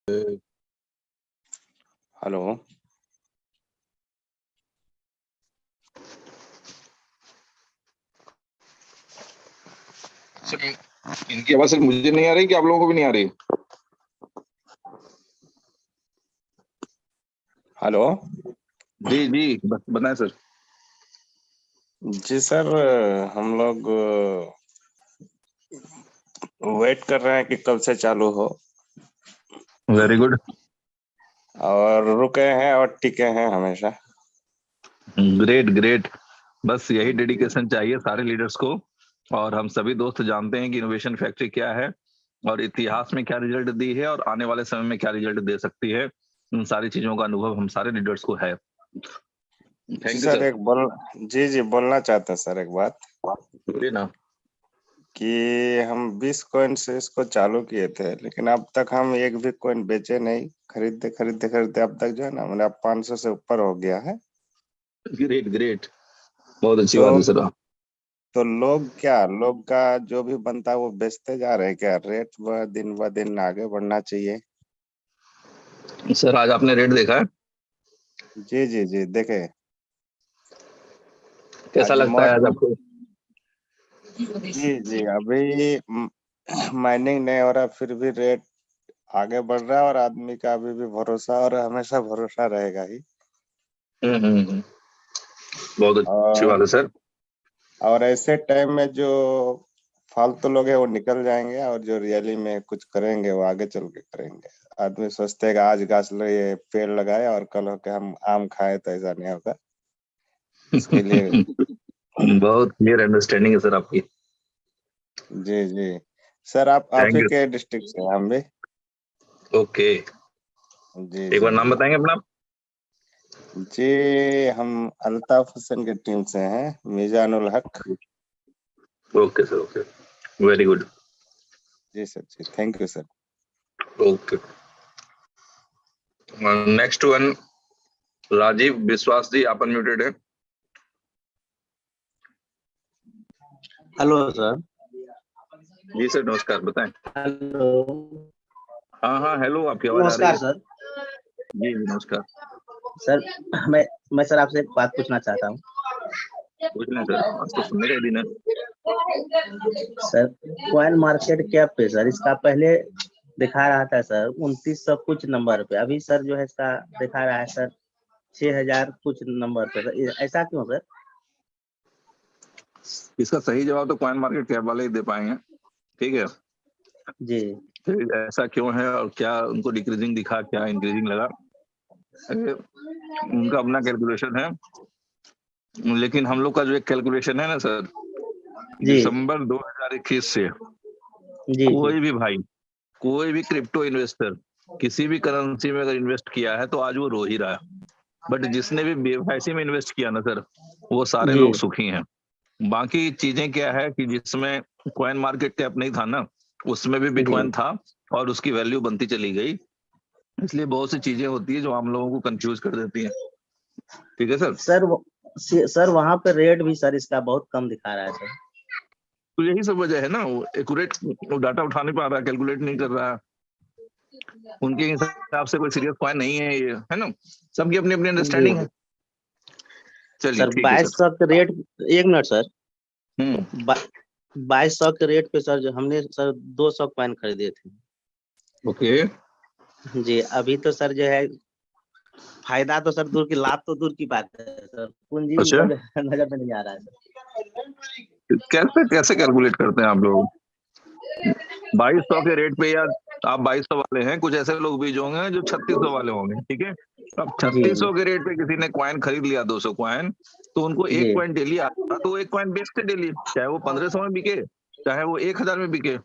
Hello. इनकी आवाज सिर्फ मुझे नहीं आ रही कि आप लोगों को भी नहीं आ रही? हेलो। जी जी, बताएं सर। जी सर, हम लोग वेट कर रहे हैं कि कब से चालू हो, वेरी गुड। और रुके हैं और टिके हैं हमेशा। Great great. बस यही डेडिकेशन चाहिए सारे लीडर्स को। और हम सभी दोस्त जानते हैं कि इनोवेशन फैक्ट्री क्या है और इतिहास में क्या रिजल्ट दी है और आने वाले समय में क्या रिजल्ट दे सकती है। इन सारी चीजों का अनुभव हम सारे लीडर्स को है। जी थैंक यू सर, सर। जी जी बोलना चाहते हैं सर एक बात, बोलिए ना। कि हम 20 कॉइन से इसको चालू किए थे, लेकिन अब तक हम एक भी कॉइन बेचे नहीं। खरीदते खरीदते खरीदते अब तक जो है ना, मतलब अब 500 से ऊपर हो गया है। ग्रेट ग्रेट, बहुत अच्छी बात तो है सर। लोग का जो भी बनता है वो बेचते जा रहे हैं क्या? रेट दिन ब दिन आगे बढ़ना चाहिए। सर आज आपने रेट देखा है? जी जी जी, देखे। कैसा आज लगता है आज मॉर्निंग, आपको? जी जी, अभी माइनिंग नहीं हो रहा, फिर भी रेट आगे बढ़ रहा है, और आदमी का अभी भी भरोसा, और हमेशा भरोसा रहेगा ही। हम्म। बहुत अच्छी बात और है सर। ऐसे टाइम में जो फालतू लोग हैं वो निकल जाएंगे, और जो रियली में कुछ करेंगे वो आगे चल के करेंगे। आदमी सोचते हैं कि आज गाछ ये पेड़ लगाए और कल होके हम आम खाए, तो ऐसा नहीं होगा। इसके लिए बहुत क्लियर अंडरस्टैंडिंग है सर आपकी। जी जी सर, आप थैंक ही यू। के डिस्ट्रिक्ट से हैं, हम भी। ओके, जी एक जी बार नाम जी बताएंगे अपना? जी, हम अल्ताफ हुसैन की टीम से हैं, Mizanul Haq. Okay sir, okay, very good. जी सर, जी thank you sir. Okay, next one, Rajiv Biswas ji, आप अनम्यूटेड है। Hello sir. जी सर, नमस्कार, बताएं। हेलो। हाँ हाँ, हेलो, आपकी आवाज आ रही नमस्कार है। सर। जी जी, नमस्कार। सर मैं सर आपसे एक बात पूछना चाहता हूँ। पूछ लें सर, आज तो सुनने का ही दिन है। सर कॉइन मार्केट कैप पे सर इसका पहले दिखा रहा था सर 2900 कुछ नंबर पे, अभी सर जो है इसका दिखा रहा है सर 6000 कुछ नंबर पे। सर ऐसा क्यों सर? इसका सही जवाब तो कॉइन मार्केट कैप वाले ही दे पाएंगे। ठीक है, जी फिर ऐसा क्यों है और क्या उनको डिक्रीजिंग दिखा, क्या इंक्रीजिंग लगा, ये उनका अपना कैलकुलेशन है। लेकिन हम लोग का जो एक कैलकुलेशन है ना सर, जी दिसंबर 2021 से जी जी कोई भी भाई, कोई भी क्रिप्टो इन्वेस्टर किसी भी करेंसी में अगर इन्वेस्ट किया है तो आज वो रो ही रहा है। बट जिसने भी बेवफाइसी में इन्वेस्ट किया ना सर, वो सारे जी लोग सुखी हैं। बाकी चीजें क्या है कि जिसमें कॉइन मार्केट कैप नहीं था ना, उसमें भी जी बिटकॉइन था और उसकी वैल्यू बनती चली गई। इसलिए बहुत सी चीजें होती है जो आम लोगों को कंफ्यूज कर देती हैं। ठीक है सर। सर सर वहाँ पे रेट भी सर इसका बहुत कम दिखा रहा है सर। तो यही सब वजह है ना, वो एक्यूरेट डाटा उठा नहीं पा रहा, कैलकुलेट नहीं कर रहा। उनके हिसाब से कोई सीरियस पॉइंट नहीं है ये, है ना। सबकी अपनी अपनी जी अंडरस्टैंडिंग है। चलिए सर ठीक है सर। 2200 के रेट, एक मिनट सर, हम्म। 2200 के रेट पे सर जो हमने सर 200 कॉइन खरीदे थे। ओके। जी अभी तो सर जो है फायदा तो सर दूर की, लाभ तो दूर की बात है सर, पूंजी अच्छा, नजर में नहीं आ रहा है सर। कैसे कैसे कैलकुलेट करते हैं आप लोग? 2200 के रेट पे, या आप 2200 वाले हैं, कुछ ऐसे लोग भी जो होंगे जो 3600 वाले होंगे, ठीक है। अब जी 3600 के रेट पे किसी ने क्वाइन खरीद लिया, 200 क्वाइन, तो उनको एक जी क्वाइन डेली आता, तो वो एक क्वाइन बेचते डेली, चाहे वो 1500 में बिके, चाहे वो 1000 में बिके,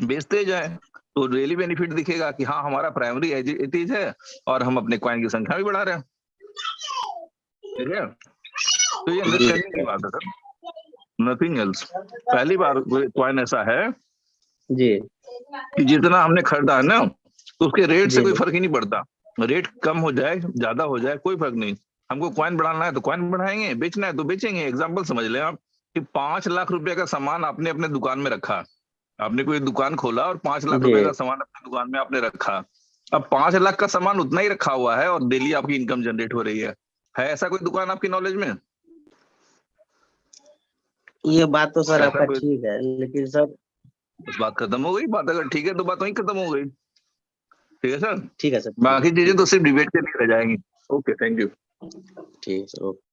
बेचते जाए। तो डेली बेनिफिट दिखेगा कि हाँ, हमारा प्राइमरी एज है और हम अपने क्वाइन की संख्या भी बढ़ा रहे हैं। ठीक है, तो ये जी अंडरस्टैंडिंग की बात है सर, नथिंग एल्स। पहली बार क्वाइन ऐसा है जी कि जितना हमने खरीदा है ना, तो उसके रेट से जी कोई फर्क ही नहीं पड़ता। रेट कम हो जाए, ज्यादा हो जाए, कोई फर्क नहीं। हमको क्वाइन बढ़ाना है तो क्वाइन बढ़ाएंगे, बेचना है तो बेचेंगे। एग्जाम्पल समझ लें आप कि 5 लाख रुपए का सामान आपने अपने दुकान में रखा, आपने कोई दुकान खोला और 5 लाख जी रुपए का सामान अपनी दुकान में आपने रखा। अब 5 लाख का सामान उतना ही रखा हुआ है और डेली आपकी इनकम जनरेट हो रही है ऐसा कोई दुकान आपकी नॉलेज में? ये बात तो सर ऐसा आपका कोई? ठीक है, लेकिन सर बस बात खत्म हो गई। बात अगर ठीक है तो बात वहीं खत्म हो गई। ठीक है सर, ठीक है सर, बाकी चीजें ठीक तो सिर्फ डिबेट के लिए रह जाएंगी। Okay, thank you. ठीक है सर, ओके।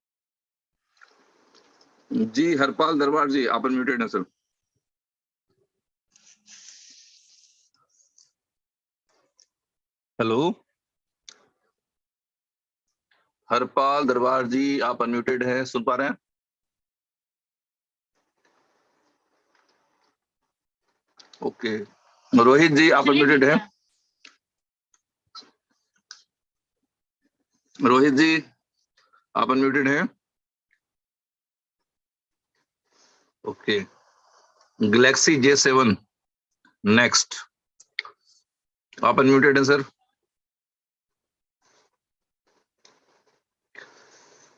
जी हरपाल दरबार जी, आप अनम्यूटेड हैं सर। हेलो हरपाल दरबार जी, आप अनम्यूटेड हैं, सुन पा रहे हैं? ओके, रोहित जी आप अनम्यूटेड हैं? रोहित जी आप अनम्यूटेड हैं? ओके, गैलेक्सी J7 नेक्स्ट, आप अनम्यूटेड हैं सर?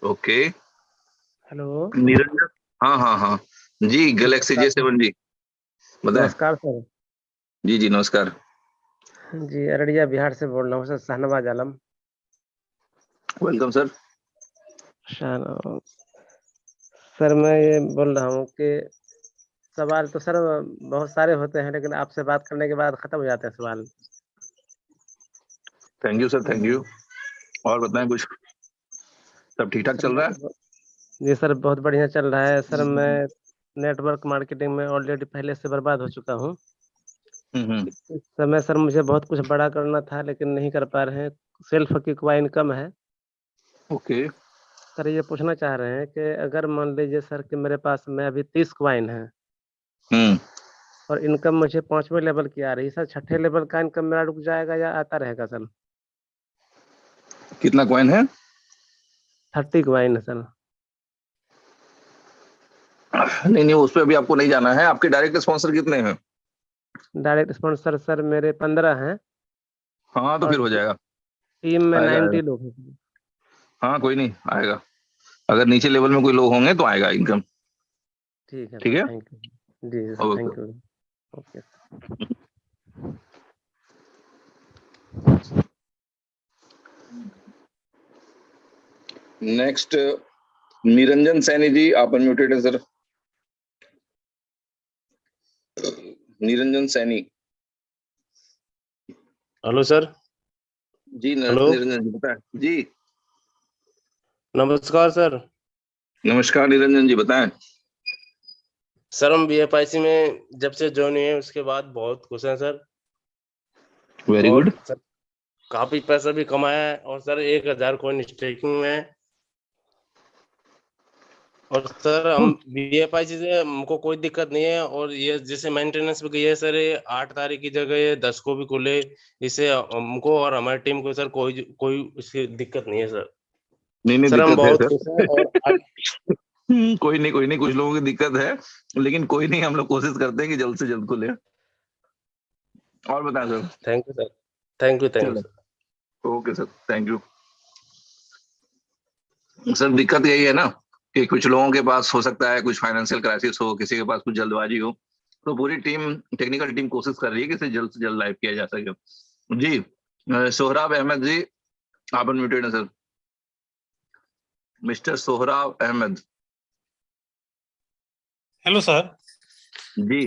ओके, हेलो, निरंजन, हाँ हाँ हाँ जी, गैलेक्सी नमस्कार सर। J7 जी बताएं। नमस्कार सर। जी जी नमस्कार। जी, अररिया बिहार से बोल रहा हूँ sir, Shahnawaz Alam. Welcome sir. Sir मैं ये बोल रहा हूँ कि सवाल तो सर बहुत सारे होते हैं, लेकिन आपसे बात करने के बाद खत्म हो जाते हैं सवाल। Thank you sir, thank you. और बताएं कुछ, सब ठीक ठाक सर चल रहा है? जी सर, बहुत बढ़िया चल रहा है सर। मैं नेटवर्क मार्केटिंग में ऑलरेडी पहले से बर्बाद हो चुका हूँ। इस समय सर मुझे बहुत कुछ बड़ा करना था, लेकिन नहीं कर पा रहे हैं। सेल्फ की क्वाइन कम है। ओके। सर ये पूछना चाह रहे हैं कि अगर मान लीजिए सर कि मेरे पास में अभी 30 क्वाइन है हम्म, और इनकम मुझे 5वें लेवल की आ रही है, सर 6ठे लेवल का इनकम मेरा रुक जाएगा या आता रहेगा सर? कितना कॉइन है? 30 क्वाइन है सर। नहीं नहीं, उस पर अभी आपको नहीं जाना है। आपके डायरेक्ट स्पॉन्सर कितने हैं? डायरेक्ट स्पॉन्सर सर मेरे 15 हैं हाँ तो और फिर हो जाएगा। टीम में आएगा आएगा, 90 लोग हैं सर। हाँ कोई नहीं आएगा। अगर नीचे लेवल में कोई लोग होंगे तो आएगा इनकम। ठीक है ठीक सर, है, थैंक यू। जी sir, okay. Thank you. Okay. Next, Niranjan Saini ji, आप अनम्यूटेड है sir. Niranjan Saini. Hello sir. जी हेलो, निरंजन जी बताएं। जी नमस्कार सर। नमस्कार निरंजन जी बताएं। सर हम BFIC में जब से ज्वाइन हुए हैं उसके बाद बहुत खुश हैं सर। वेरी और गुड। सर काफी पैसा भी कमाया है और सर 1000 कॉइन स्टेकिंग में है। और सर हम BFIC से हमको कोई दिक्कत नहीं है। और ये जैसे मेंटेनेंस भी गई है सर, ये 8 तारीख की जगह ये 10 को भी खुले। इससे हमको और हमारी टीम को सर कोई कोई इसकी दिक्कत नहीं है सर। नहीं नहीं सर हम दिक्कत है बहुत सर। खुश हैं और कोई नहीं कोई नहीं, कुछ लोगों की दिक्कत है लेकिन कोई नहीं, हम लोग कोशिश करते हैं कि जल्द से जल्द खुले। और बताएं sir. Thank you sir, thank you चलो, sir. Okay sir, thank you. Sir दिक्कत यही है ना कि कुछ लोगों के पास हो सकता है कुछ फाइनेंशियल क्राइसिस हो, किसी के पास कुछ जल्दबाजी हो, तो पूरी टीम, टेक्निकल टीम कोशिश कर रही है कि इसे जल्द से जल्द लाइव किया जा सके। जी सोहराब अहमद जी, आप अनम्यूटेड हैं sir. Mister Sohrab Ahmed. Hello sir. जी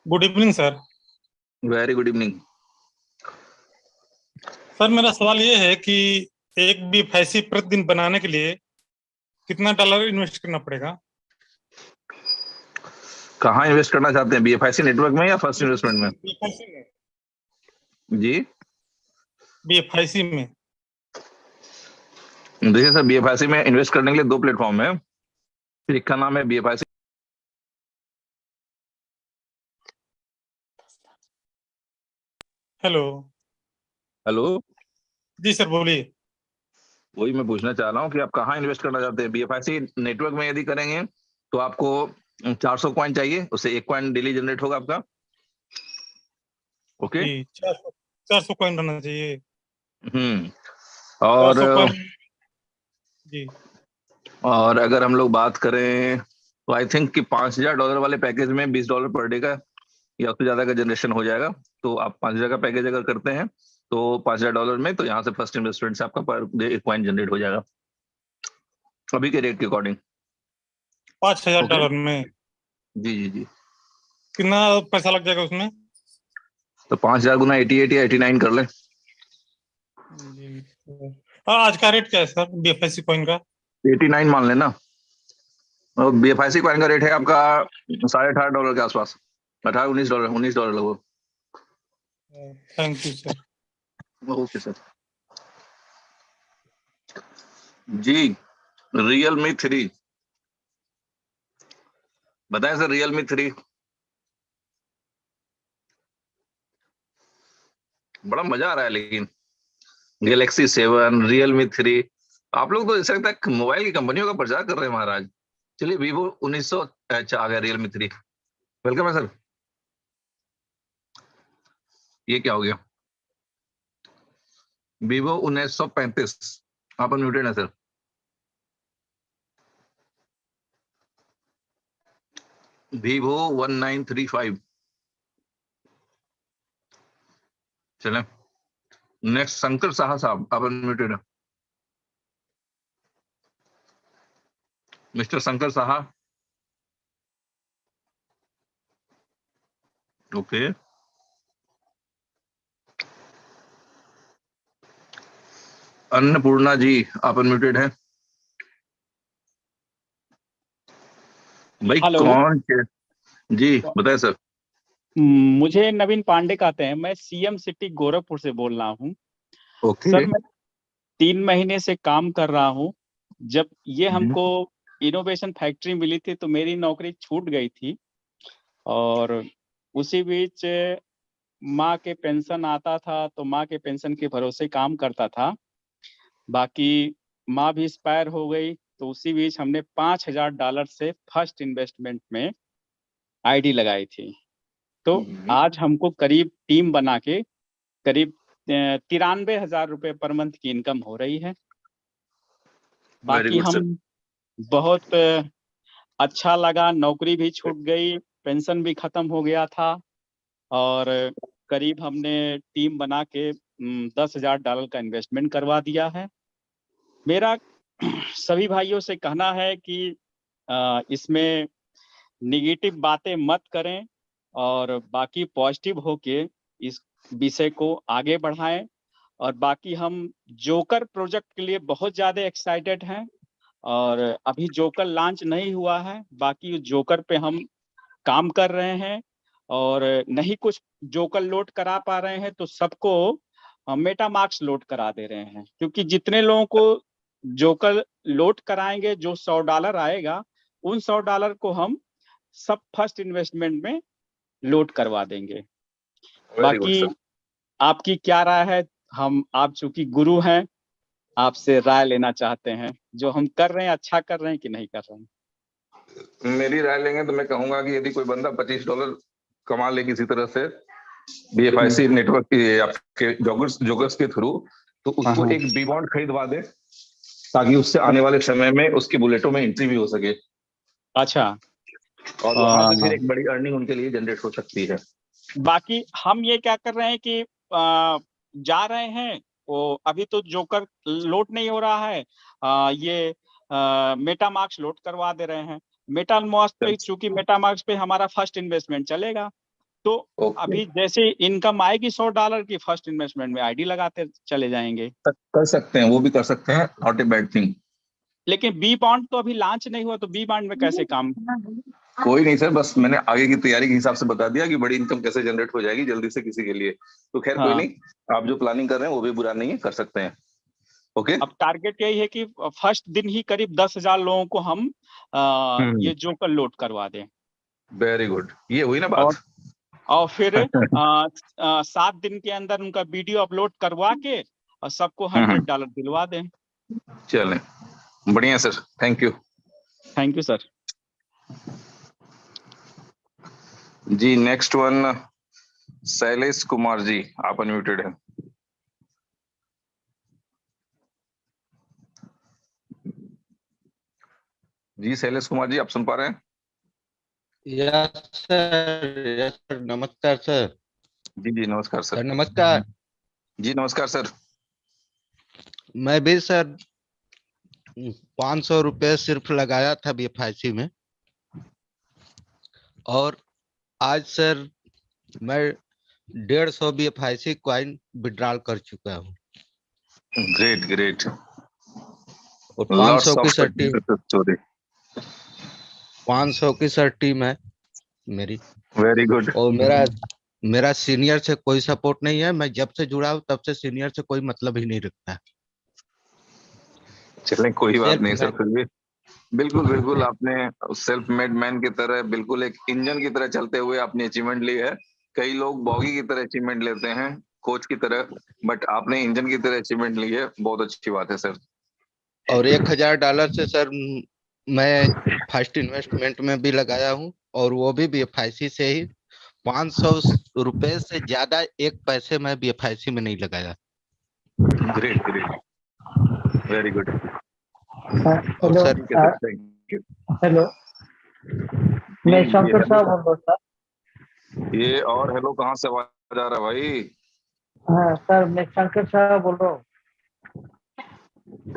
good evening sir. Very good evening. Sir मेरा सवाल ये है कि एक BFIC प्रतिदिन बनाने के लिए कितना डॉलर इन्वेस्ट करना पड़ेगा? कहाँ इन्वेस्ट करना चाहते हैं, BFIC नेटवर्क में या फर्स्ट इन्वेस्टमेंट में? BFIC में। जी BFIC में। देखिए सर, BFIC में इन्वेस्ट करने के लिए 2 प्लेटफॉर्म है। एक का नाम है BFIC। हेलो। हेलो, जी सर बोलिए। वही मैं पूछना चाह रहा हूँ कि आप कहाँ इन्वेस्ट करना चाहते हैं। BFIC नेटवर्क में यदि करेंगे तो आपको 400 कॉइन चाहिए, उससे 1 कॉइन डेली जनरेट होगा आपका। ओके। जी 400 कॉइन रहना चाहिए। हम्म। और 400 कॉइन। जी। और अगर हम लोग बात करें तो आई थिंक कि $5000 वाले पैकेज में $20 पर डे का या उससे ज्यादा का जनरेशन हो जाएगा। तो आप 5000 का पैकेज अगर करते हैं तो $5000 में, तो यहाँ से फर्स्ट इन्वेस्टमेंट से आपका पर डे एक कॉइन जनरेट हो जाएगा अभी के रेट के अकॉर्डिंग। $5000 में जी जी जी। कितना पैसा लग जाएगा उसमें? तो 5000 गुना 88 या 89 कर ले। आज का रेट क्या है सर BFIC कॉइन का? 89 मान लेना। और BFIC कॉइन का रेट है आपका $18.5 के आसपास, $18-19 लगभग। Thank you sir. Okay sir. जी Realme 3 बताएं सर। Realme 3 बड़ा मजा आ रहा है, लेकिन Galaxy 7, Realme 3, आप लोग तो ऐसा लगता है मोबाइल की कंपनियों का प्रचार कर रहे हैं महाराज। चलिए Vivo 1900 अच्छा आ गया Realme 3। वेलकम है सर। ये क्या हो गया? Vivo 1935, आप अनम्यूटेड है सर। Vivo 1935। चले नेक्स्ट शंकर साहा साहब, आप अनम्यूटेड है। मिस्टर शंकर साहा। ओके। अन्नपूर्णा जी, आप अनम्यूटेड है। भाई हेलो। कौन जी बताए सर। मुझे नवीन पांडे कहते हैं, मैं CM सिटी गोरखपुर से बोल रहा हूँ। ओके। सर मैं 3 महीने से काम कर रहा हूँ। जब ये हमको इनोवेशन फैक्ट्री मिली थी तो मेरी नौकरी छूट गई थी, और उसी बीच माँ के पेंशन आता था तो माँ के पेंशन के भरोसे काम करता था। बाकी माँ भी एक्सपायर हो गई तो उसी बीच हमने $5000 से फर्स्ट इन्वेस्टमेंट में ID लगाई थी। तो आज हमको करीब टीम बना के करीब 93,000 रुपए पर मंथ की इनकम हो रही है। बाकी हम बहुत अच्छा लगा, नौकरी भी छूट गई, पेंशन भी खत्म हो गया था, और करीब हमने टीम बना के $10,000 का इन्वेस्टमेंट करवा दिया है। मेरा सभी भाइयों से कहना है कि इसमें निगेटिव बातें मत करें और बाकी पॉजिटिव होके इस विषय को आगे बढ़ाएं। और बाकी हम जोकर प्रोजेक्ट के लिए बहुत ज़्यादा एक्साइटेड हैं, और अभी जोकर लॉन्च नहीं हुआ है। बाकी जोकर पे हम काम कर रहे हैं, और नहीं कुछ जोकर लोड करा पा रहे हैं तो सबको मेटामार्क्स लोड करा दे रहे हैं, क्योंकि जितने लोगों को जोकर लोड कराएंगे जो $100 आएगा, उन $100 को हम सब फर्स्ट इन्वेस्टमेंट में लोड करवा देंगे। बाकी आपकी क्या राय है? आप चूंकि गुरु हैं, आपसे राय लेना चाहते हैं, जो हम कर रहे हैं अच्छा कर रहे हैं कि नहीं कर रहे हैं? मेरी राय लेंगे तो मैं कहूंगा कि यदि कोई बंदा $25 कमा ले किसी तरह से BFIC नेटवर्क के आपके जोगर्स के थ्रू, तो उसको एक बी बॉन्ड खरीदवा दे, ताकि उससे आने वाले समय में उसकी बुलेटों में एंट्री भी हो सके। अच्छा। और वहां से फिर एक बड़ी अर्निंग उनके लिए जनरेट हो सकती है। बाकी हम ये क्या कर रहे हैं कि जा रहे हैं, वो अभी तो जोकर लोड नहीं हो रहा है, ये मेटामार्क्स लोड करवा दे रहे हैं। मेटामार्क्स पे, चूंकि मेटामार्क्स पे हमारा फर्स्ट इन्वेस्टमेंट चलेगा, तो अभी जैसे इनकम आएगी $100 की, फर्स्ट इन्वेस्टमेंट में ID लगाते चले जाएंगे। कर सकते हैं, वो भी कर सकते हैं, नॉट ए बैड थिंग। लेकिन बी बॉन्ड तो अभी लॉन्च नहीं हुआ, तो बी बॉन्ड में कैसे काम? कोई नहीं सर, बस मैंने आगे की तैयारी के हिसाब से बता दिया कि बड़ी इनकम कैसे जनरेट हो जाएगी जल्दी से किसी के लिए। तो खैर कोई नहीं, आप जो प्लानिंग कर रहे हैं वो भी बुरा नहीं है, कर सकते हैं। ओके। अब टारगेट यही है कि फर्स्ट दिन ही करीब 10,000 लोगों को हम ये जोकर लोड करवा दें। वेरी गुड, ये हुई ना बात। और फिर 7 दिन के अंदर उनका वीडियो अपलोड करवा के और सबको $100 दिलवा दें। चलें, बढ़िया sir, thank you. Thank you sir. जी नेक्स्ट वन शैलेश कुमार जी, आप अनम्यूटेड हैं। जी शैलेश कुमार जी, आप सुन पा रहे हैं? यस सर, नमस्कार सर। जी जी नमस्कार सर। नमस्कार। जी नमस्कार सर। मैं भी सर 500 रुपये सिर्फ लगाया था BFIC में, और आज सर मैं 150 BFIC कॉइन विड्रॉल कर चुका हूँ। Great great. और 500 की सट्टी, स्टोरी। 500 की सट्टी में मेरी। Very good. और मेरा सीनियर से कोई सपोर्ट नहीं है। मैं जब से जुड़ा हूँ तब से सीनियर से कोई मतलब ही नहीं रखता। चलें कोई बात नहीं सर, सेल्फ फिर भी बिल्कुल बिल्कुल आपने सेल्फ मेड मैन की तरह, बिल्कुल एक इंजन की तरह चलते हुए आपने अचीवमेंट ली है। कई लोग बॉगी की तरह अचीवमेंट लेते हैं, कोच की तरह, बट आपने इंजन की तरह अचीवमेंट ली है। बहुत अच्छी बात है सर। और $1000 से सर मैं फर्स्ट इन्वेस्टमेंट में भी लगाया हूँ, और वो भी BFIC से ही। 500 रुपए से ज्यादा एक पैसे में BFIC में नहीं लगाया। Great great, very good. और hello sir thank you. Hello, मैं शंकर साहब बोल रहा था। ये और हेलो कहाँ से आवाज आ रहा है भाई? हाँ सर, मैं शंकर साहब बोल रहा हूँ।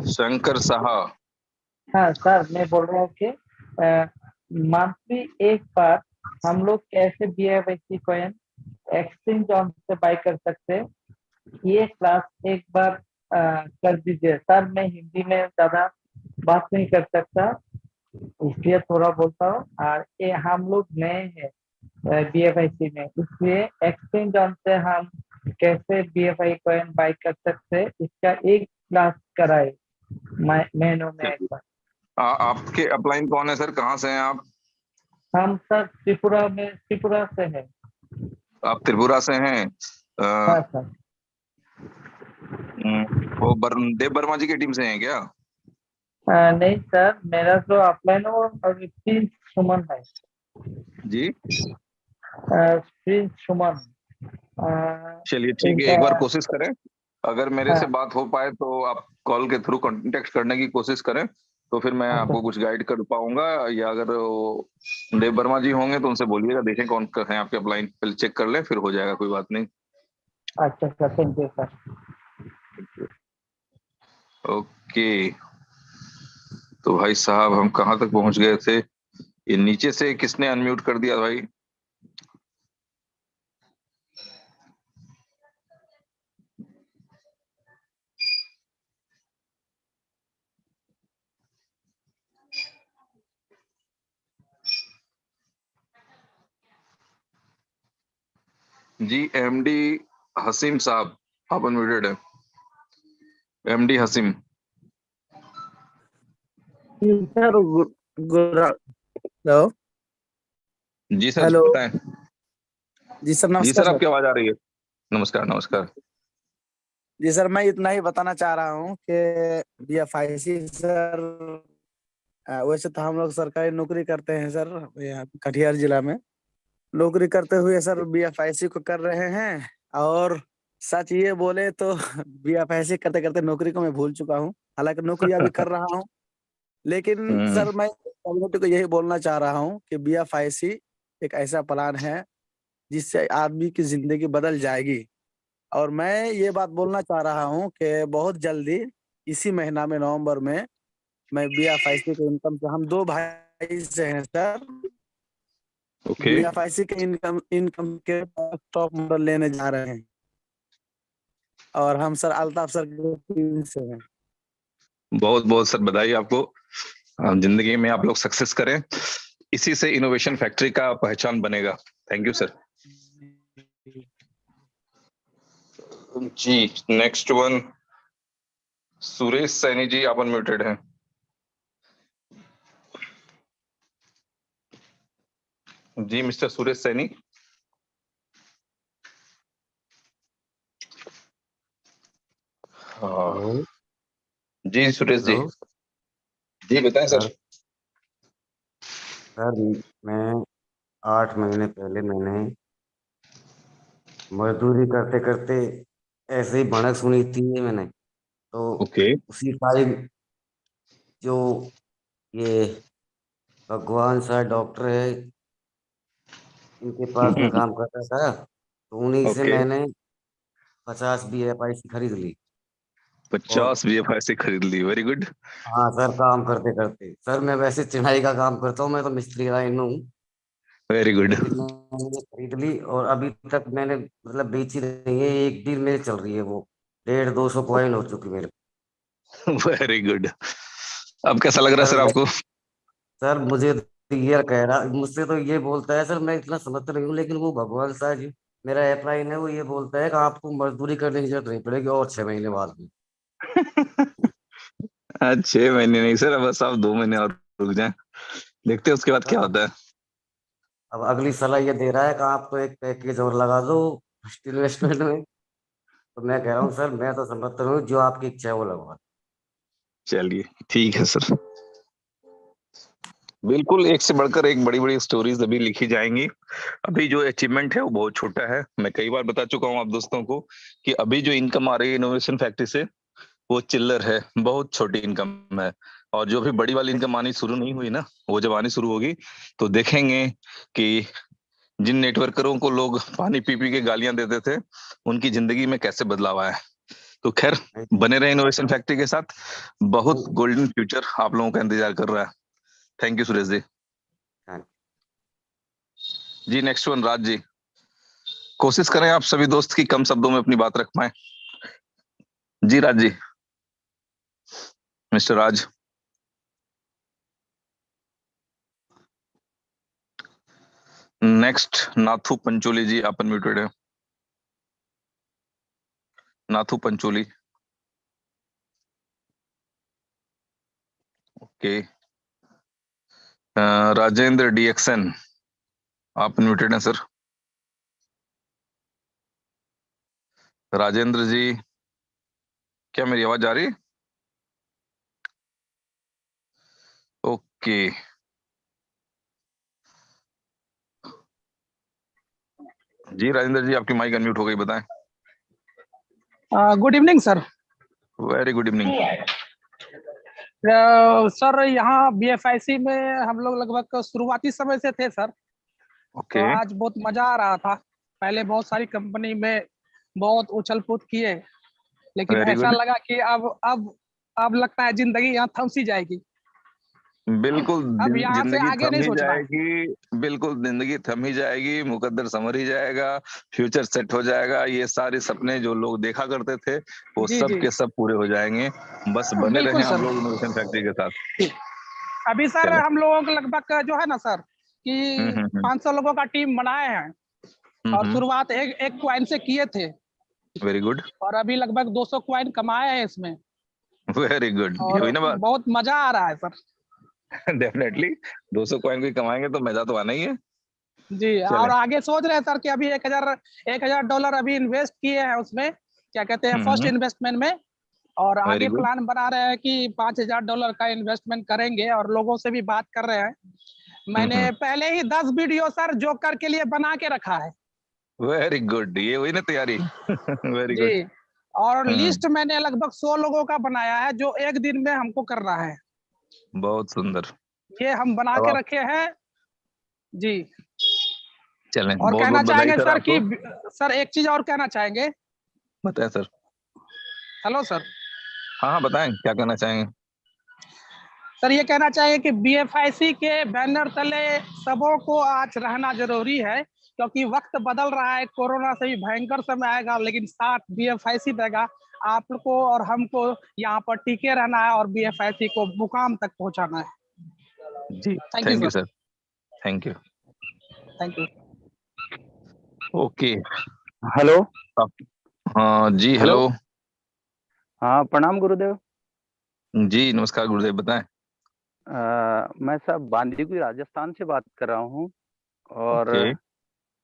शंकर साहा। हाँ सर, मैं बोल रहा हूँ कि मंथली एक बार हम लोग कैसे BFIC कॉइन एक्सचेंज ऑन से बाय कर सकते हैं, ये क्लास एक बार कर दीजिए सर। मैं हिंदी में ज्यादा बात नहीं कर सकता, इसलिए थोड़ा बोलता हूँ। और ये हम लोग नए हैं BFIC में, इसलिए एक्सचेंज ऑन से हम कैसे BFI कॉइन बाय कर सकते हैं, इसका एक क्लास कराए महीनों में एक बार। आपके अपलाइन कौन है सर? कहाँ से हैं आप? हम सर त्रिपुरा से हैं। आप त्रिपुरा से हैं? हाँ सर। वो देव वर्मा जी की टीम से हैं क्या? नहीं सर, मेरा जो अपलाइन है वो प्रिंस सुमन है जी। प्रिंस सुमन। चलिए ठीक है, एक बार कोशिश करें। अगर मेरे से हाँ। बात हो पाए तो आप कॉल के थ्रू कांटेक्ट करने की कोशिश करें, तो फिर मैं आपको कुछ गाइड कर पाऊंगा। या अगर वो देव वर्मा जी होंगे तो उनसे बोलिएगा, देखें कौन है आपके अपलाइन, पहले चेक कर लें, फिर हो जाएगा, कोई बात नहीं। अच्छा sir, thank you sir. Okay, तो भाई साहब हम कहाँ तक पहुंच गए थे? ये नीचे से किसने अनम्यूट कर दिया भाई? जी MD हसीम साहब, आप अनम्यूटेड है। MD हसीम। Sir hello. जी सर हेलो। बताएं। जी सर, जी नमस्कार सर, सर। आपकी आवाज आ रही है। नमस्कार नमस्कार। जी सर, मैं इतना ही बताना चाह रहा हूँ कि BFIC सर, वैसे तो हम लोग सरकारी नौकरी करते हैं सर, यहाँ कटिहार जिला में नौकरी करते हुए सर BFIC को कर रहे हैं। और सच ये बोले तो BFIC करते करते नौकरी को मैं भूल चुका हूँ, हालांकि नौकरी अभी कर रहा हूँ। लेकिन सर मैं कम्युनिटी को यही बोलना चाह रहा हूँ कि BFIC एक ऐसा प्लान है जिससे आदमी की जिंदगी बदल जाएगी। और मैं ये बात बोलना चाह रहा हूँ कि बहुत जल्दी इसी महीना में नवंबर में मैं BFIC के इनकम से, हम 2 भाई से हैं सर, ओके। BFIC के इनकम के टॉप मॉडल लेने जा रहे हैं। और हम सर अल्ताफ सर के टीम से हैं। बहुत बहुत सर बधाई आपको। जिंदगी में आप लोग सक्सेस करें, इसी से इनोवेशन फैक्ट्री का पहचान बनेगा। Thank you sir. जी नेक्स्ट वन सुरेश सैनी जी, आप अनम्यूटेड हैं। जी मिस्टर सुरेश सैनी। हेलो। जी सुरेश जी। हेलो जी बताएं सर। सर मैं 8 महीने पहले मैंने मजदूरी करते करते ऐसे ही भनक सुनी थी मैंने, तो ओके। उसी टाइम जो ये भगवान सा डॉक्टर है इनके पास में काम करता था, तो उन्हीं से ओके। मैंने 50 BFIC खरीद ली। 50 BFIC खरीद ली, वेरी गुड। हाँ सर, काम करते करते। सर मैं वैसे चिनाई का काम करता हूँ, मैं तो मिस्त्री लाइन में हूँ। Very good. लेकिन मैंने खरीद ली और अभी तक मैंने मतलब बेची नहीं है। एक डील मेरी चल रही है, वो 150-200 कॉइन हो चुकी मेरे। Very good. अब कैसा लग रहा है सर सर आपको? सर मुझे तो ये कह रहा, मुझसे तो ये बोलता है, सर मैं इतना समझता नहीं हूँ, लेकिन वो भगवान सा जी मेरा अपलाइन है, वो ये बोलता है कि आपको मजदूरी करने की जरूरत नहीं पड़ेगी और 6 महीने बाद में। 6 महीने नहीं सर, बस आप 2 महीने और रुक जाएं, देखते हैं उसके बाद क्या सर होता है। अब अगली सलाह ये दे रहा है कि आपको एक पैकेज और लगा दो फर्स्ट इन्वेस्टमेंट में। तो मैं कह रहा हूँ सर, मैं तो समझता हूँ जो आपकी इच्छा है वो लगवा। चलिए ठीक है सर, बिल्कुल एक से बढ़कर एक बड़ी बड़ी स्टोरीज अभी लिखी जाएंगी। अभी जो अचीवमेंट है वो बहुत छोटा है। मैं कई बार बता चुका हूँ आप दोस्तों को कि अभी जो इनकम आ रही है इनोवेशन फैक्ट्री से वो चिल्लर है, बहुत छोटी इनकम है। और जो भी बड़ी वाली इनकम आनी शुरू नहीं हुई ना, वो जब आनी शुरू होगी तो देखेंगे कि जिन नेटवर्करों को लोग पानी पी पी के गालियां देते थे उनकी जिंदगी में कैसे बदलाव आया है। तो खैर, बने रहे इनोवेशन फैक्ट्री के साथ, बहुत गोल्डन फ्यूचर आप लोगों का इंतजार कर रहा है। Thank you Suresh ji. जी नेक्स्ट वन राज जी, कोशिश करें आप सभी दोस्त की कम शब्दों में अपनी बात रख पाए। जी राज जी, मिस्टर राज। नेक्स्ट नाथू पंचोली जी, आप अनम्यूटेड है। नाथू पंचोली, ओके। राजेंद्र डीएक्सन, आप अनम्यूटेड हैं सर। राजेंद्र जी, क्या मेरी आवाज आ रही है? ओके, जी राजेंद्र जी आपकी माइक अनम्यूट हो गई, बताएं। Good evening sir. Very good evening. Sir यहाँ BFIC में हम लोग लगभग शुरुआती समय से थे सर। ओके। तो आज बहुत मजा आ रहा था। पहले बहुत सारी कंपनी में बहुत उछल कूद किए, लेकिन वेरी ऐसा गुड। लगा कि अब लगता है जिंदगी यहाँ थम सी जाएगी। बिल्कुल अब यहाँ से जिंदगी आगे थम नहीं ही सोचना है। जाएगी, बिल्कुल जिंदगी थम ही जाएगी, मुकद्दर संवर ही जाएगा, फ्यूचर सेट हो जाएगा। ये सारे सपने जो लोग देखा करते थे वो जी सब जी के सब पूरे हो जाएंगे। बस बने रहें बिल्कुल हम सर। लोग इनोवेशन फैक्ट्री के साथ। अभी सर चले। हम लोगों को लगभग जो है ना सर कि 500 लोगों का टीम बनाए हैं और शुरुआत एक क्वाइन से किए थे। वेरी गुड, और अभी लगभग 200 क्वाइन कमाए हैं इसमें। वेरी गुड, ये और हुई ना बात। बहुत मजा आ रहा है सर। डेफिनेटली 200 कॉइन भी कमाएंगे तो मजा तो आना ही है। जी, चले। और आगे सोच रहे हैं सर कि अभी 1000 डॉलर अभी इन्वेस्ट किए हैं उसमें, क्या कहते हैं, फर्स्ट इन्वेस्टमेंट में। और वेरी आगे गुड। प्लान बना रहे हैं कि 5000 डॉलर का इन्वेस्टमेंट करेंगे और लोगों से भी बात कर रहे हैं। मैंने पहले ही 10 वीडियो सर जोकर के लिए बना के रखा है। वेरी गुड, ये हुई ना तैयारी। Very good. जी, और लिस्ट मैंने लगभग 100 लोगों का बनाया है जो एक दिन में हमको करना है। बहुत सुंदर। ये हम बना अब के आप रखे हैं जी। चलें, और बहुत कहना बहुत बधाई चाहेंगे सर सर आपको। कि सर एक चीज और कहना चाहेंगे। बताएं सर। Hello sir. हाँ हाँ बताएं, क्या कहना चाहेंगे? सर ये कहना चाहिए कि BFIC के बैनर तले सबों को आज रहना जरूरी है, क्योंकि वक्त बदल रहा है। कोरोना से भी भयंकर समय आएगा, लेकिन साथ BFIC रहेगा। आपको और हमको यहाँ पर टिके रहना है और BFIC को मुकाम तक पहुंचाना है। जी thank thank you you sir. Sir, thank you. Thank you. Okay. Hello. हाँ जी, हेलो। हेलो। हाँ प्रणाम गुरुदेव। जी नमस्कार गुरुदेव, बताएं। मैं सब बांदीकुई राजस्थान से बात कर रहा हूँ और ओके।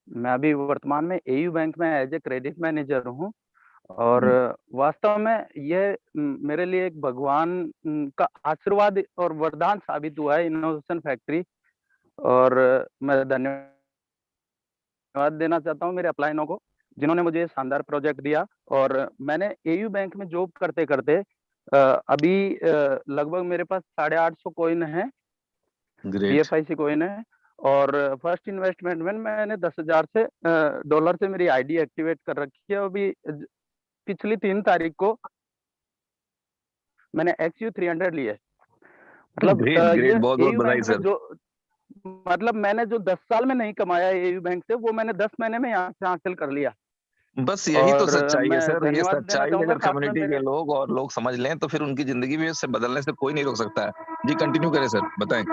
मैं अभी वर्तमान में AU बैंक में एज ए क्रेडिट मैनेजर हूँ। और वास्तव में यह मेरे लिए एक भगवान का आशीर्वाद और वरदान साबित हुआ है, इनोवेशन फैक्ट्री। और मैं धन्यवाद देना चाहता हूँ मेरे अपलाइनों को, जिन्होंने मुझे शानदार प्रोजेक्ट दिया। और मैंने AU बैंक में जॉब करते करते अभी लगभग मेरे पास 850 कॉइन है, BFIC कॉइन है। और फर्स्ट इन्वेस्टमेंट में मैंने 10,000 से डॉलर से मेरी ID एक्टिवेट कर रखी है। अभी पिछली 3 तारीख को मैंने XU 300 लिया है। मतलब ग्रेट ग्रेट, ये बहुत बहुत AU बधाई बैंक में सर। जो मतलब मैंने जो 10 साल में नहीं कमाया AU बैंक से, वो मैंने 10 महीने में यहाँ से हासिल कर लिया। बस यही तो और सच्चाई है मैं सर, ये धन्यवाद देना सच्चाई चाहूंगा अगर साथ में कम्युनिटी के मेरे लोग और लोग समझ लें तो फिर उनकी जिंदगी भी इससे बदलने से कोई नहीं रोक सकता है। जी कंटिन्यू करें सर, बताएं।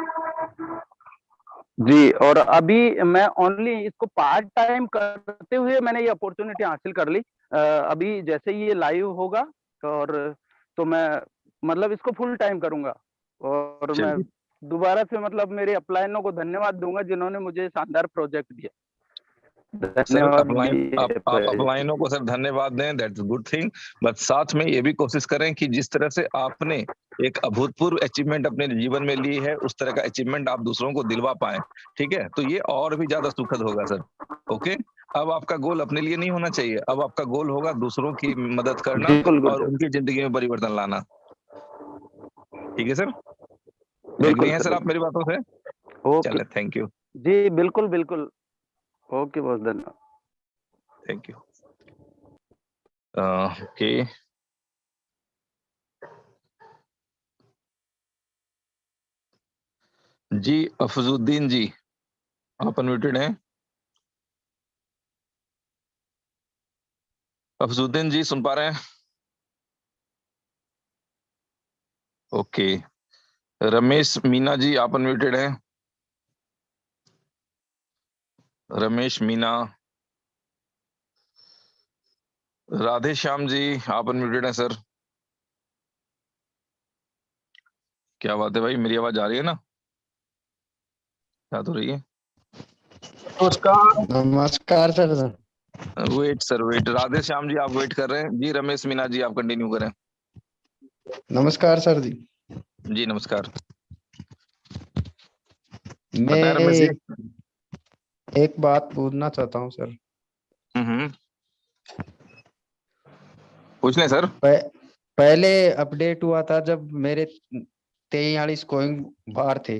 जी। और अभी मैं ओनली इसको पार्ट टाइम करते हुए मैंने ये अपॉर्चुनिटी हासिल कर ली। अभी जैसे ही ये लाइव होगा और तो मैं मतलब इसको फुल टाइम करूंगा, और मैं चलिए दोबारा से मतलब मेरे अपलाइनों को धन्यवाद दूंगा जिन्होंने मुझे शानदार प्रोजेक्ट दिया। सर, धन्यवाद। आप अपलाइनों को सर धन्यवाद दें, दैट्स गुड थिंग। बट साथ में ये भी कोशिश करें कि जिस तरह से आपने एक अभूतपूर्व अचीवमेंट अपने जीवन में ली है, उस तरह का अचीवमेंट आप दूसरों को दिलवा पाए। ठीक है, तो ये और भी ज्यादा सुखद होगा सर। ओके, अब आपका गोल अपने लिए नहीं होना चाहिए, अब आपका गोल होगा दूसरों की मदद करना बिल्कुल और उनकी जिंदगी में परिवर्तन लाना। ठीक है सर, एग्री बिल्कुल हैं सर। सर आप मेरी बातों से? ओके चले, थैंक यू। जी, बिल्कुल बिल्कुल। ओके, बहुत धन्यवाद। Thank you. ओके, जी अफजुद्दीन जी, आप अनम्यूटेड हैं। अफजुद्दीन जी सुन पा रहे हैं? ओके, रमेश मीना जी आप अनम्यूटेड हैं। रमेश मीना। राधे श्याम जी आप अनम्यूटेड हैं सर। क्या बात है भाई, मेरी आवाज आ रही है ना? क्या तो रही है? नमस्कार sir. Wait sir wait, Radhe Shyam ji आप वेट कर रहे हैं। जी रमेश मीना जी आप कंटिन्यू करें। नमस्कार सर जी। जी नमस्कार। मैं बताएं रमेश जी। एक बात पूछना चाहता हूँ सर। पूछ लें सर। पहले अपडेट हुआ था जब मेरे 43 कॉइन बाहर थे।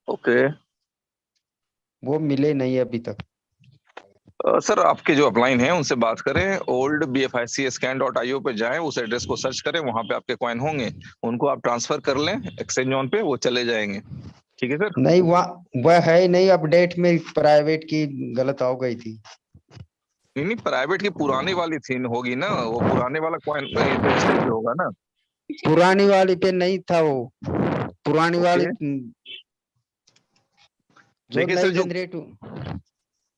ओके, वो मिले नहीं अभी तक। सर आपके जो अपलाइन हैं उनसे बात करें, ओल्ड BFICscan.io पे जाएं, उस एड्रेस को सर्च करें, वहां पे आपके कॉइन होंगे, उनको आप ट्रांसफर कर लें एक्सचेंज ऑन पे, वो चले जाएंगे। ठीक है सर? नहीं, वह है ही नहीं। अपडेट में प्राइवेट की गलत आ गई थी। नहीं प्राइवेट की पुरानी वाली थी होगी ना, वो पुराने वाला कॉइन तो एक्सचेंज पे होगा ना। पुरानी वाली पे नहीं था वो। पुरानी वाली जो देखिए नई सर, जनरेट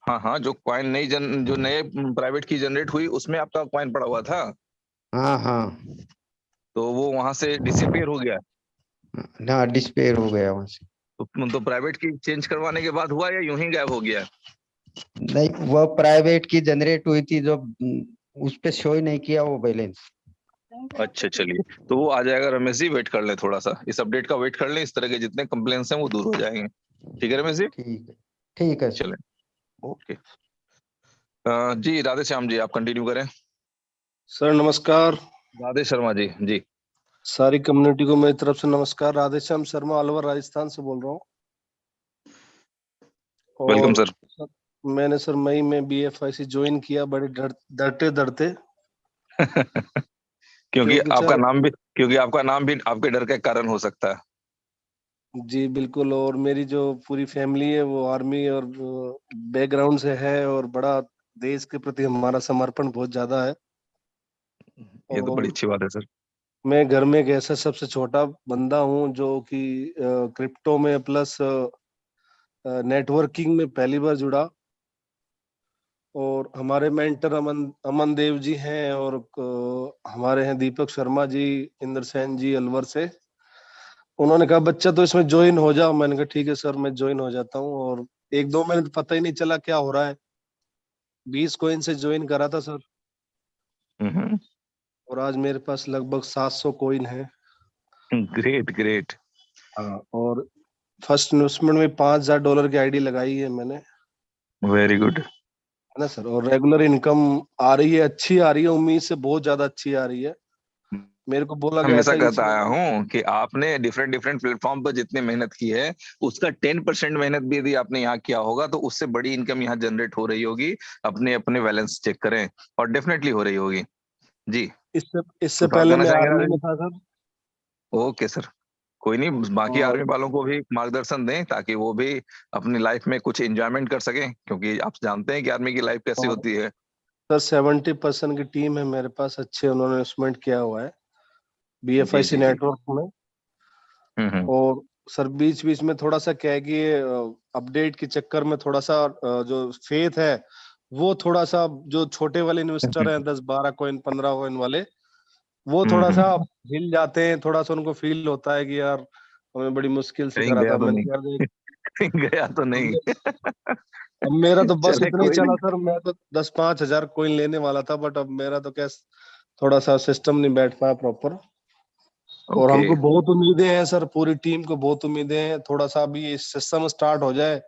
हाँ जो कॉइन नई जो नए प्राइवेट की जनरेट हुई उसमें आपका कॉइन पड़ा हुआ था। हाँ तो वो वहां से डिसअपीयर हो गया ना, डिस्पेयर हो गया वहां से। तो प्राइवेट की चेंज करवाने के बाद हुआ या यूं ही गायब हो गया? नहीं, वो प्राइवेट की जनरेट हुई थी जो उस पे शो ही नहीं किया वो बैलेंस। अच्छा चलिए, तो वो आ जाएगा रमेश जी, वेट कर लें थोड़ा सा, इस अपडेट का वेट कर लें, इस तरह के जितने कंप्लेंट्स हैं वो दूर हो जाएंगे। ठीक है रमेश जी? ठीक है चलें, ओके। जी राधे श्याम जी आप कंटिन्यू करें। सर नमस्कार। राधे शर्मा जी। जी सारी कम्युनिटी को मेरी तरफ से नमस्कार। राधे श्याम शर्मा, अलवर राजस्थान से बोल रहा हूँ। Welcome sir. मैंने सर मई में BFIC ज्वाइन किया, बड़े डरते डरते क्योंकि आपका नाम भी आपके डर का कारण हो सकता है। जी बिल्कुल, और मेरी जो पूरी फैमिली है वो आर्मी और बैकग्राउंड से है, और बड़ा देश के प्रति हमारा समर्पण बहुत ज्यादा है। ये तो बड़ी अच्छी बात है सर। मैं घर में एक ऐसा सबसे छोटा बंदा हूँ जो कि क्रिप्टो में प्लस नेटवर्किंग में पहली बार जुड़ा, और हमारे मेंटर अमन देव जी हैं, और हमारे हैं दीपक शर्मा जी, इंद्र सेन जी अलवर से। उन्होंने कहा बच्चा तो इसमें ज्वाइन हो जाओ। मैंने कहा ठीक है सर, मैं ज्वाइन हो जाता हूँ। और 1-2 महीने तो पता ही नहीं चला क्या हो रहा है। 20 कॉइन से ज्वाइन करा था सर, और आज मेरे पास लगभग 700 कॉइन है। Great great. और फर्स्ट इन्वेस्टमेंट में $5000 की आईडी लगाई है मैंने। वेरी गुड है ना सर, और रेगुलर इनकम आ रही है, अच्छी आ रही है, उम्मीद से बहुत ज्यादा अच्छी आ रही है। मेरे को बोला गया हमेशा था कहता आया हूँ कि आपने डिफरेंट प्लेटफॉर्म पर जितनी मेहनत की है उसका 10% मेहनत भी यदि आपने यहाँ किया होगा तो उससे बड़ी इनकम यहाँ जनरेट हो रही होगी। अपने बैलेंस चेक करें, और डेफिनेटली हो रही होगी। जी इससे कुछ और पहले कहना मैं चाहेंगे आर्मी राजेश में जी? था सर। ओके सर, कोई नहीं, बाकी और आर्मी वालों को भी मार्गदर्शन दें ताकि वो भी अपनी लाइफ में कुछ एंजॉयमेंट कर सकें, क्योंकि आप जानते हैं कि आर्मी की लाइफ कैसी और होती है। सर 70% की टीम है मेरे पास, अच्छे उन्होंने इन्वेस्टमेंट किया हुआ है जी बीएफआईसी जी जी। नेटवर्क में। हम्म। और सर बीच बीच में थोड़ा सा क्या है कि अपडेट के चक्कर में थोड़ा सा जो फेथ है वो थोड़ा सा, जो छोटे वाले इन्वेस्टर हैं 10-12 कॉइन 15 कॉइन वाले, वो थोड़ा सा हम्म। हिल जाते हैं, थोड़ा सा उनको फील होता है कि यार हमने बड़ी मुश्किल से कहीं करा गया था। तो मैंने नहीं? कहा यार कहीं गया तो नहीं? अब मेरा तो बस चले इतना ही कोई चला नहीं। सर, मैं तो 10-5 हजार कॉइन लेने वाला था, बट अब मेरा तो क्या थोड़ा सा सिस्टम नहीं बैठ पाया प्रॉपर। और ओके। हमको बहुत उम्मीदें हैं सर, पूरी टीम को बहुत उम्मीदें हैं, थोड़ा सा अभी सिस्टम स्टार्ट हो जाए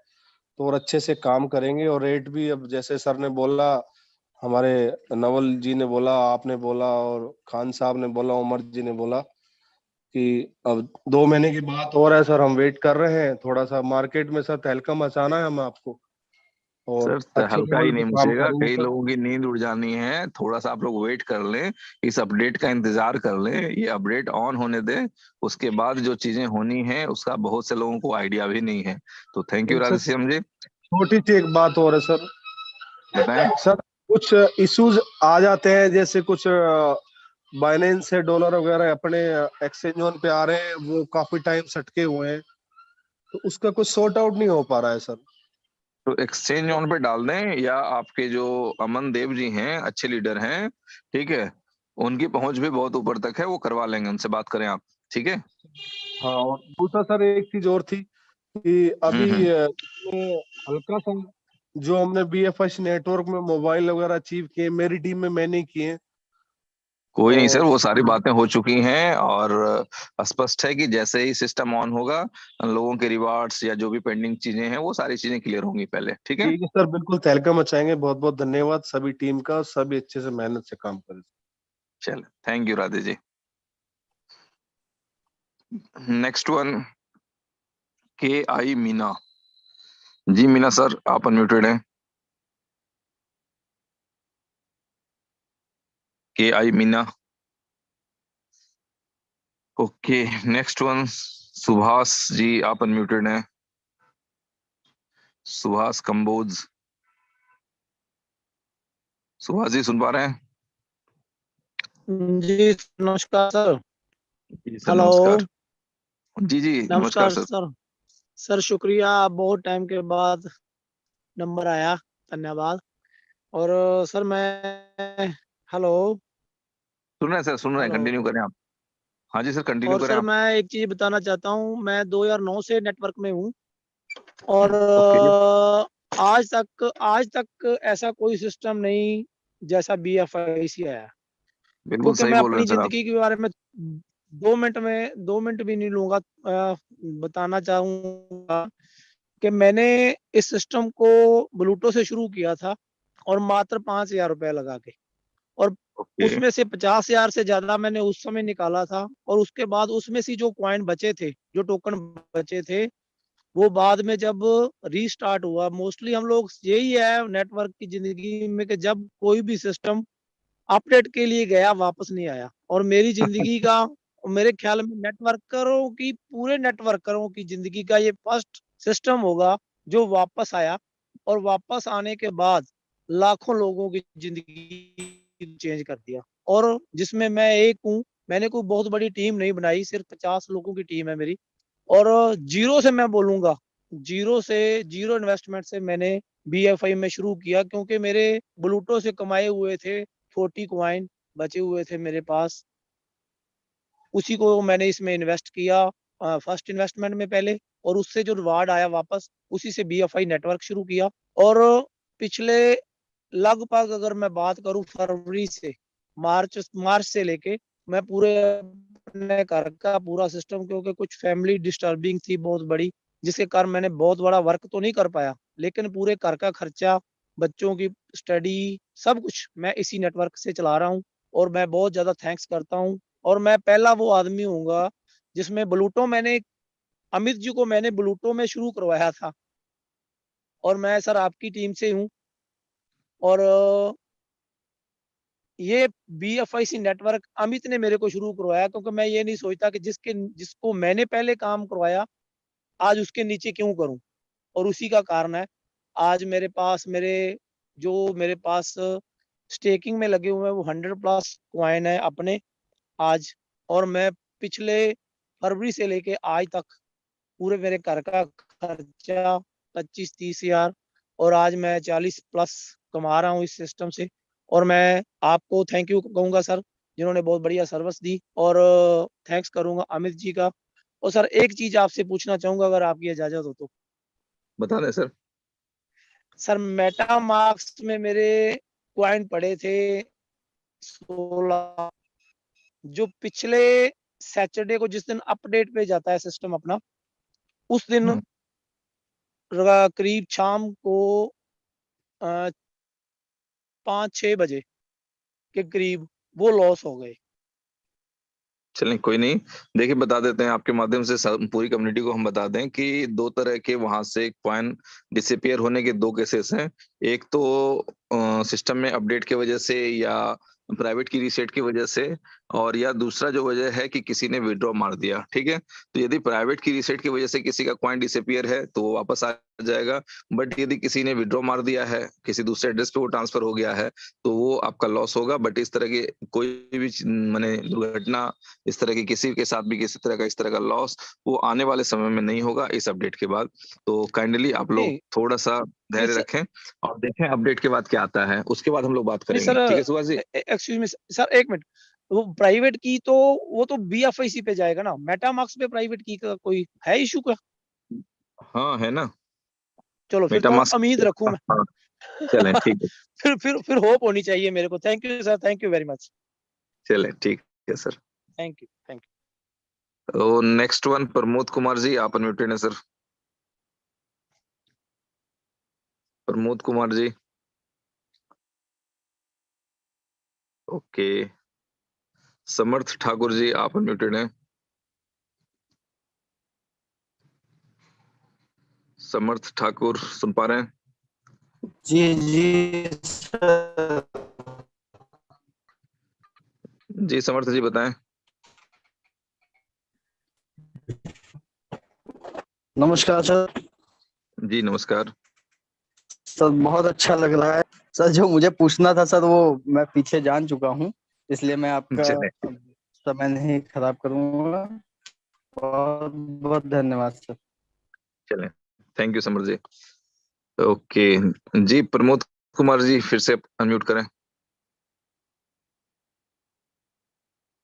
तो और अच्छे से काम करेंगे। और रेट भी अब जैसे सर ने बोला, हमारे नवल जी ने बोला, आपने बोला और खान साहब ने बोला, उमर जी ने बोला कि अब 2 महीने की बात और है सर, हम वेट कर रहे हैं। थोड़ा सा मार्केट में सर तहलका मचाना है हमें आपको, और सर अच्छे हल्का लेवल ही पे नहीं काम मचेगा, करेंगे कई सर। लोगों की नींद उड़ जानी है, थोड़ा सा आप लोग वेट कर लें, इस अपडेट का इंतजार कर लें, ये अपडेट ऑन होने दें, उसके बाद जो चीजें होनी है उसका बहुत से लोगों को आइडिया भी नहीं है। तो थैंक यू एक सर राधेश्याम जी। छोटी सी एक बात और है सर। बताएं। सर कुछ इश्यूज आ जाते हैं, जैसे कुछ बाइनेंस से डॉलर वगैरह अपने एक्सचेंज ऑन पे आ रहे हैं, वो काफी टाइम सटके हुए हैं, तो उसका कुछ सॉर्ट आउट नहीं हो पा रहा है सर। तो एक्सचेंज ऑन पे डाल दें, या आपके जो अमन देव जी हैं, अच्छे लीडर हैं, ठीक है, उनकी पहुंच भी बहुत ऊपर तक है, वो करवा लेंगे, उनसे बात करें आप, ठीक है। हाँ, और दूसरा सर एक चीज और थी कि अभी हम्म। इसमें हल्का सा जो हमने बीएफएस नेटवर्क में मोबाइल वगैरह अचीव किए, मेरी टीम में मैंने किए। कोई नहीं सर, और वो सारी बातें हो चुकी हैं, और स्पष्ट है कि जैसे ही सिस्टम ऑन होगा, उन लोगों के रिवार्ड्स या जो भी पेंडिंग चीजें हैं वो सारी चीजें क्लियर होंगी पहले, ठीक है। ठीक है सर, बिल्कुल तहलका मचाएंगे। बहुत बहुत धन्यवाद सभी टीम का, सभी अच्छे से मेहनत से काम करें। चलो, thank you Radhe ji. Next one, K I Meena ji. Meena sir, आप अनम्यूटेड हैं। K I Meena. Okay, next one, Subhash ji, आप अनम्यूटेड हैं। सुभाष कंबोज। सुभाष जी सुन पा रहे हैं? जी नमस्कार सर। जी सर, हेलो। नमस्कार। जी जी, नमस्कार नमस्कार सर। सर। सर शुक्रिया, बहुत टाइम के बाद नंबर आया, धन्यवाद। और सर मैं, हेलो सुन रहे हैं सर, सुन रहे हैं, हेलो। कंटिन्यू करें आप। हाँ जी सर, कंटिन्यू और करें सर आप। मैं एक चीज बताना चाहता हूँ, मैं 2009 से नेटवर्क में हूँ, और ओके। आज तक ऐसा कोई सिस्टम नहीं जैसा BFIC आया। बिल्कुल क्योंकि सही मैं बोल रहे अपनी हैं सर आप। जिंदगी के बारे में 2 मिनट भी नहीं लूंगा, बताना चाहूंगा कि मैंने इस सिस्टम को ब्लूटूथ से शुरू किया था, और मात्र 5,000 रुपए लगा के, और ओके। उसमें से 50,000 से ज्यादा मैंने उस समय निकाला था। और उसके बाद उसमें से जो कॉइन बचे थे, जो टोकन बचे थे, वो बाद में जब रीस्टार्ट हुआ, मोस्टली हम लोग यही है नेटवर्क की जिंदगी में कि जब कोई भी सिस्टम अपडेट के लिए गया वापस नहीं आया। और मेरी जिंदगी का, मेरे ख्याल में नेटवर्करों की, पूरे नेटवर्करों की जिंदगी का ये फर्स्ट सिस्टम होगा जो वापस आया, और वापस आने के बाद लाखों लोगों की जिंदगी चेंज कर दिया, और जिसमें मैं एक हूँ। मैंने कोई बहुत बड़ी टीम नहीं बनाई, सिर्फ 50 लोगों की टीम है मेरी। और जीरो से मैं बोलूंगा, जीरो इन्वेस्टमेंट से मैंने BFI में शुरू किया, क्योंकि मेरे ब्लूटो से कमाए हुए थे 40 कॉइन बचे हुए थे मेरे पास, उसी को मैंने इसमें इन्वेस्ट किया फर्स्ट इन्वेस्टमेंट में पहले, और उससे जो रिवार्ड आया वापस, उसी से BFI नेटवर्क शुरू किया। और पिछले लगभग, अगर मैं बात करूं, फरवरी से मार्च से लेके, मैं पूरे अपने घर का पूरा सिस्टम, क्योंकि कुछ फैमिली डिस्टर्बिंग थी बहुत बड़ी, जिसके कारण मैंने बहुत बड़ा वर्क तो नहीं कर पाया, लेकिन पूरे घर का खर्चा, बच्चों की स्टडी, सब कुछ मैं इसी नेटवर्क से चला रहा हूँ। और मैं बहुत ज्यादा थैंक्स करता हूँ। और मैं पहला वो आदमी हूँगा जिसमें ब्लूटो, मैंने अमित जी को मैंने ब्लूटो में शुरू करवाया था, और मैं सर आपकी टीम से हूँ। और ये BFIC नेटवर्क अमित ने मेरे को शुरू करवाया, क्योंकि मैं ये नहीं सोचता कि जिसको मैंने पहले काम करवाया आज उसके नीचे क्यों करूं, और उसी का कारण है आज मेरे पास स्टेकिंग में लगे हुए हैं वो 100+ कॉइन है अपने आज, और मैं पिछले फरवरी से लेके आज तक पूरे मेरे घर का खर्चा 25-30 हजार और आज मैं 40+ कमा रहा हूँ इस सिस्टम से। और मैं आपको थैंक यू कहूंगा सर, जिन्होंने बहुत बढ़िया सर्विस दी, और थैंक्स करूंगा अमित जी का। और सर एक चीज आपसे पूछना चाहूंगा अगर आपकी इजाजत हो तो। बता दें सर। सर मेटामास्क में मेरे क्वाइन पड़े थे 16, जो पिछले सैटरडे को जिस दिन अपडेट पे जाता है सिस्टम अपना, उस दिन करीब शाम को 5-6 बजे के करीब वो लॉस हो गए। चलें कोई नहीं, देखिए बता देते हैं आपके माध्यम से पूरी कम्युनिटी को हम बता दें कि 2 तरह के वहां से कॉइन डिसअपियर होने के 2 केसेस हैं। एक तो सिस्टम में अपडेट की वजह से या प्राइवेट की रीसेट की वजह से, और या दूसरा जो वजह है कि किसी ने विड्रॉ मार दिया। ठीक है, तो यदि प्राइवेट की रीसेट की वजह से किसी का कॉइन डिसअपियर है तो वो वापस आ जाएगा, बट यदि किसी ने विड्रॉ मार दिया है, किसी दूसरे एड्रेस पे वो ट्रांसफर हो गया है, तो वो आपका लॉस होगा। बट इस तरह की कोई भी माने दुर्घटना इस तरह की किसी के साथ भी किसी तरह का इस तरह का लॉस वो आने वाले समय में नहीं होगा इस अपडेट के बाद। तो काइंडली आप लोग थोड़ा सा धैर्य रखें और देखें अपडेट के बाद क्या आता है, उसके बाद हम लोग बात करेंगे। ठीक है Subhash ji? Excuse me sir, एक मिनट, वो प्राइवेट की तो वो तो BFIC पे जाएगा ना, मेटामास्क पे प्राइवेट की का कोई है इशू का? हाँ है ना। चलो फिर तो उम्मीद रखूं मैं। हाँ, चलें ठीक है। फिर होप होनी चाहिए मेरे को। Thank you sir, thank you very much. चलें ठीक है सर। Thank you. तो नेक्स्ट वन प्रमोद कुमार जी, आप अनम्यूटेड हैं सर। प्रमोद कुमार जी। ओके। समर्थ ठाकुर जी, आप अनम्यूटेड हैं। समर्थ ठाकुर सुन पा रहे हैं? जी सर। जी समर्थ जी बताएं। नमस्कार सर। जी नमस्कार सर, बहुत अच्छा लग रहा है सर। जो मुझे पूछना था सर वो मैं पीछे जान चुका हूँ, इसलिए मैं आपका समय नहीं खराब करूंगा। बहुत बहुत धन्यवाद सर। चलें, thank you Samar ji. Okay जी, प्रमोद कुमार जी फिर से अनम्यूट करें।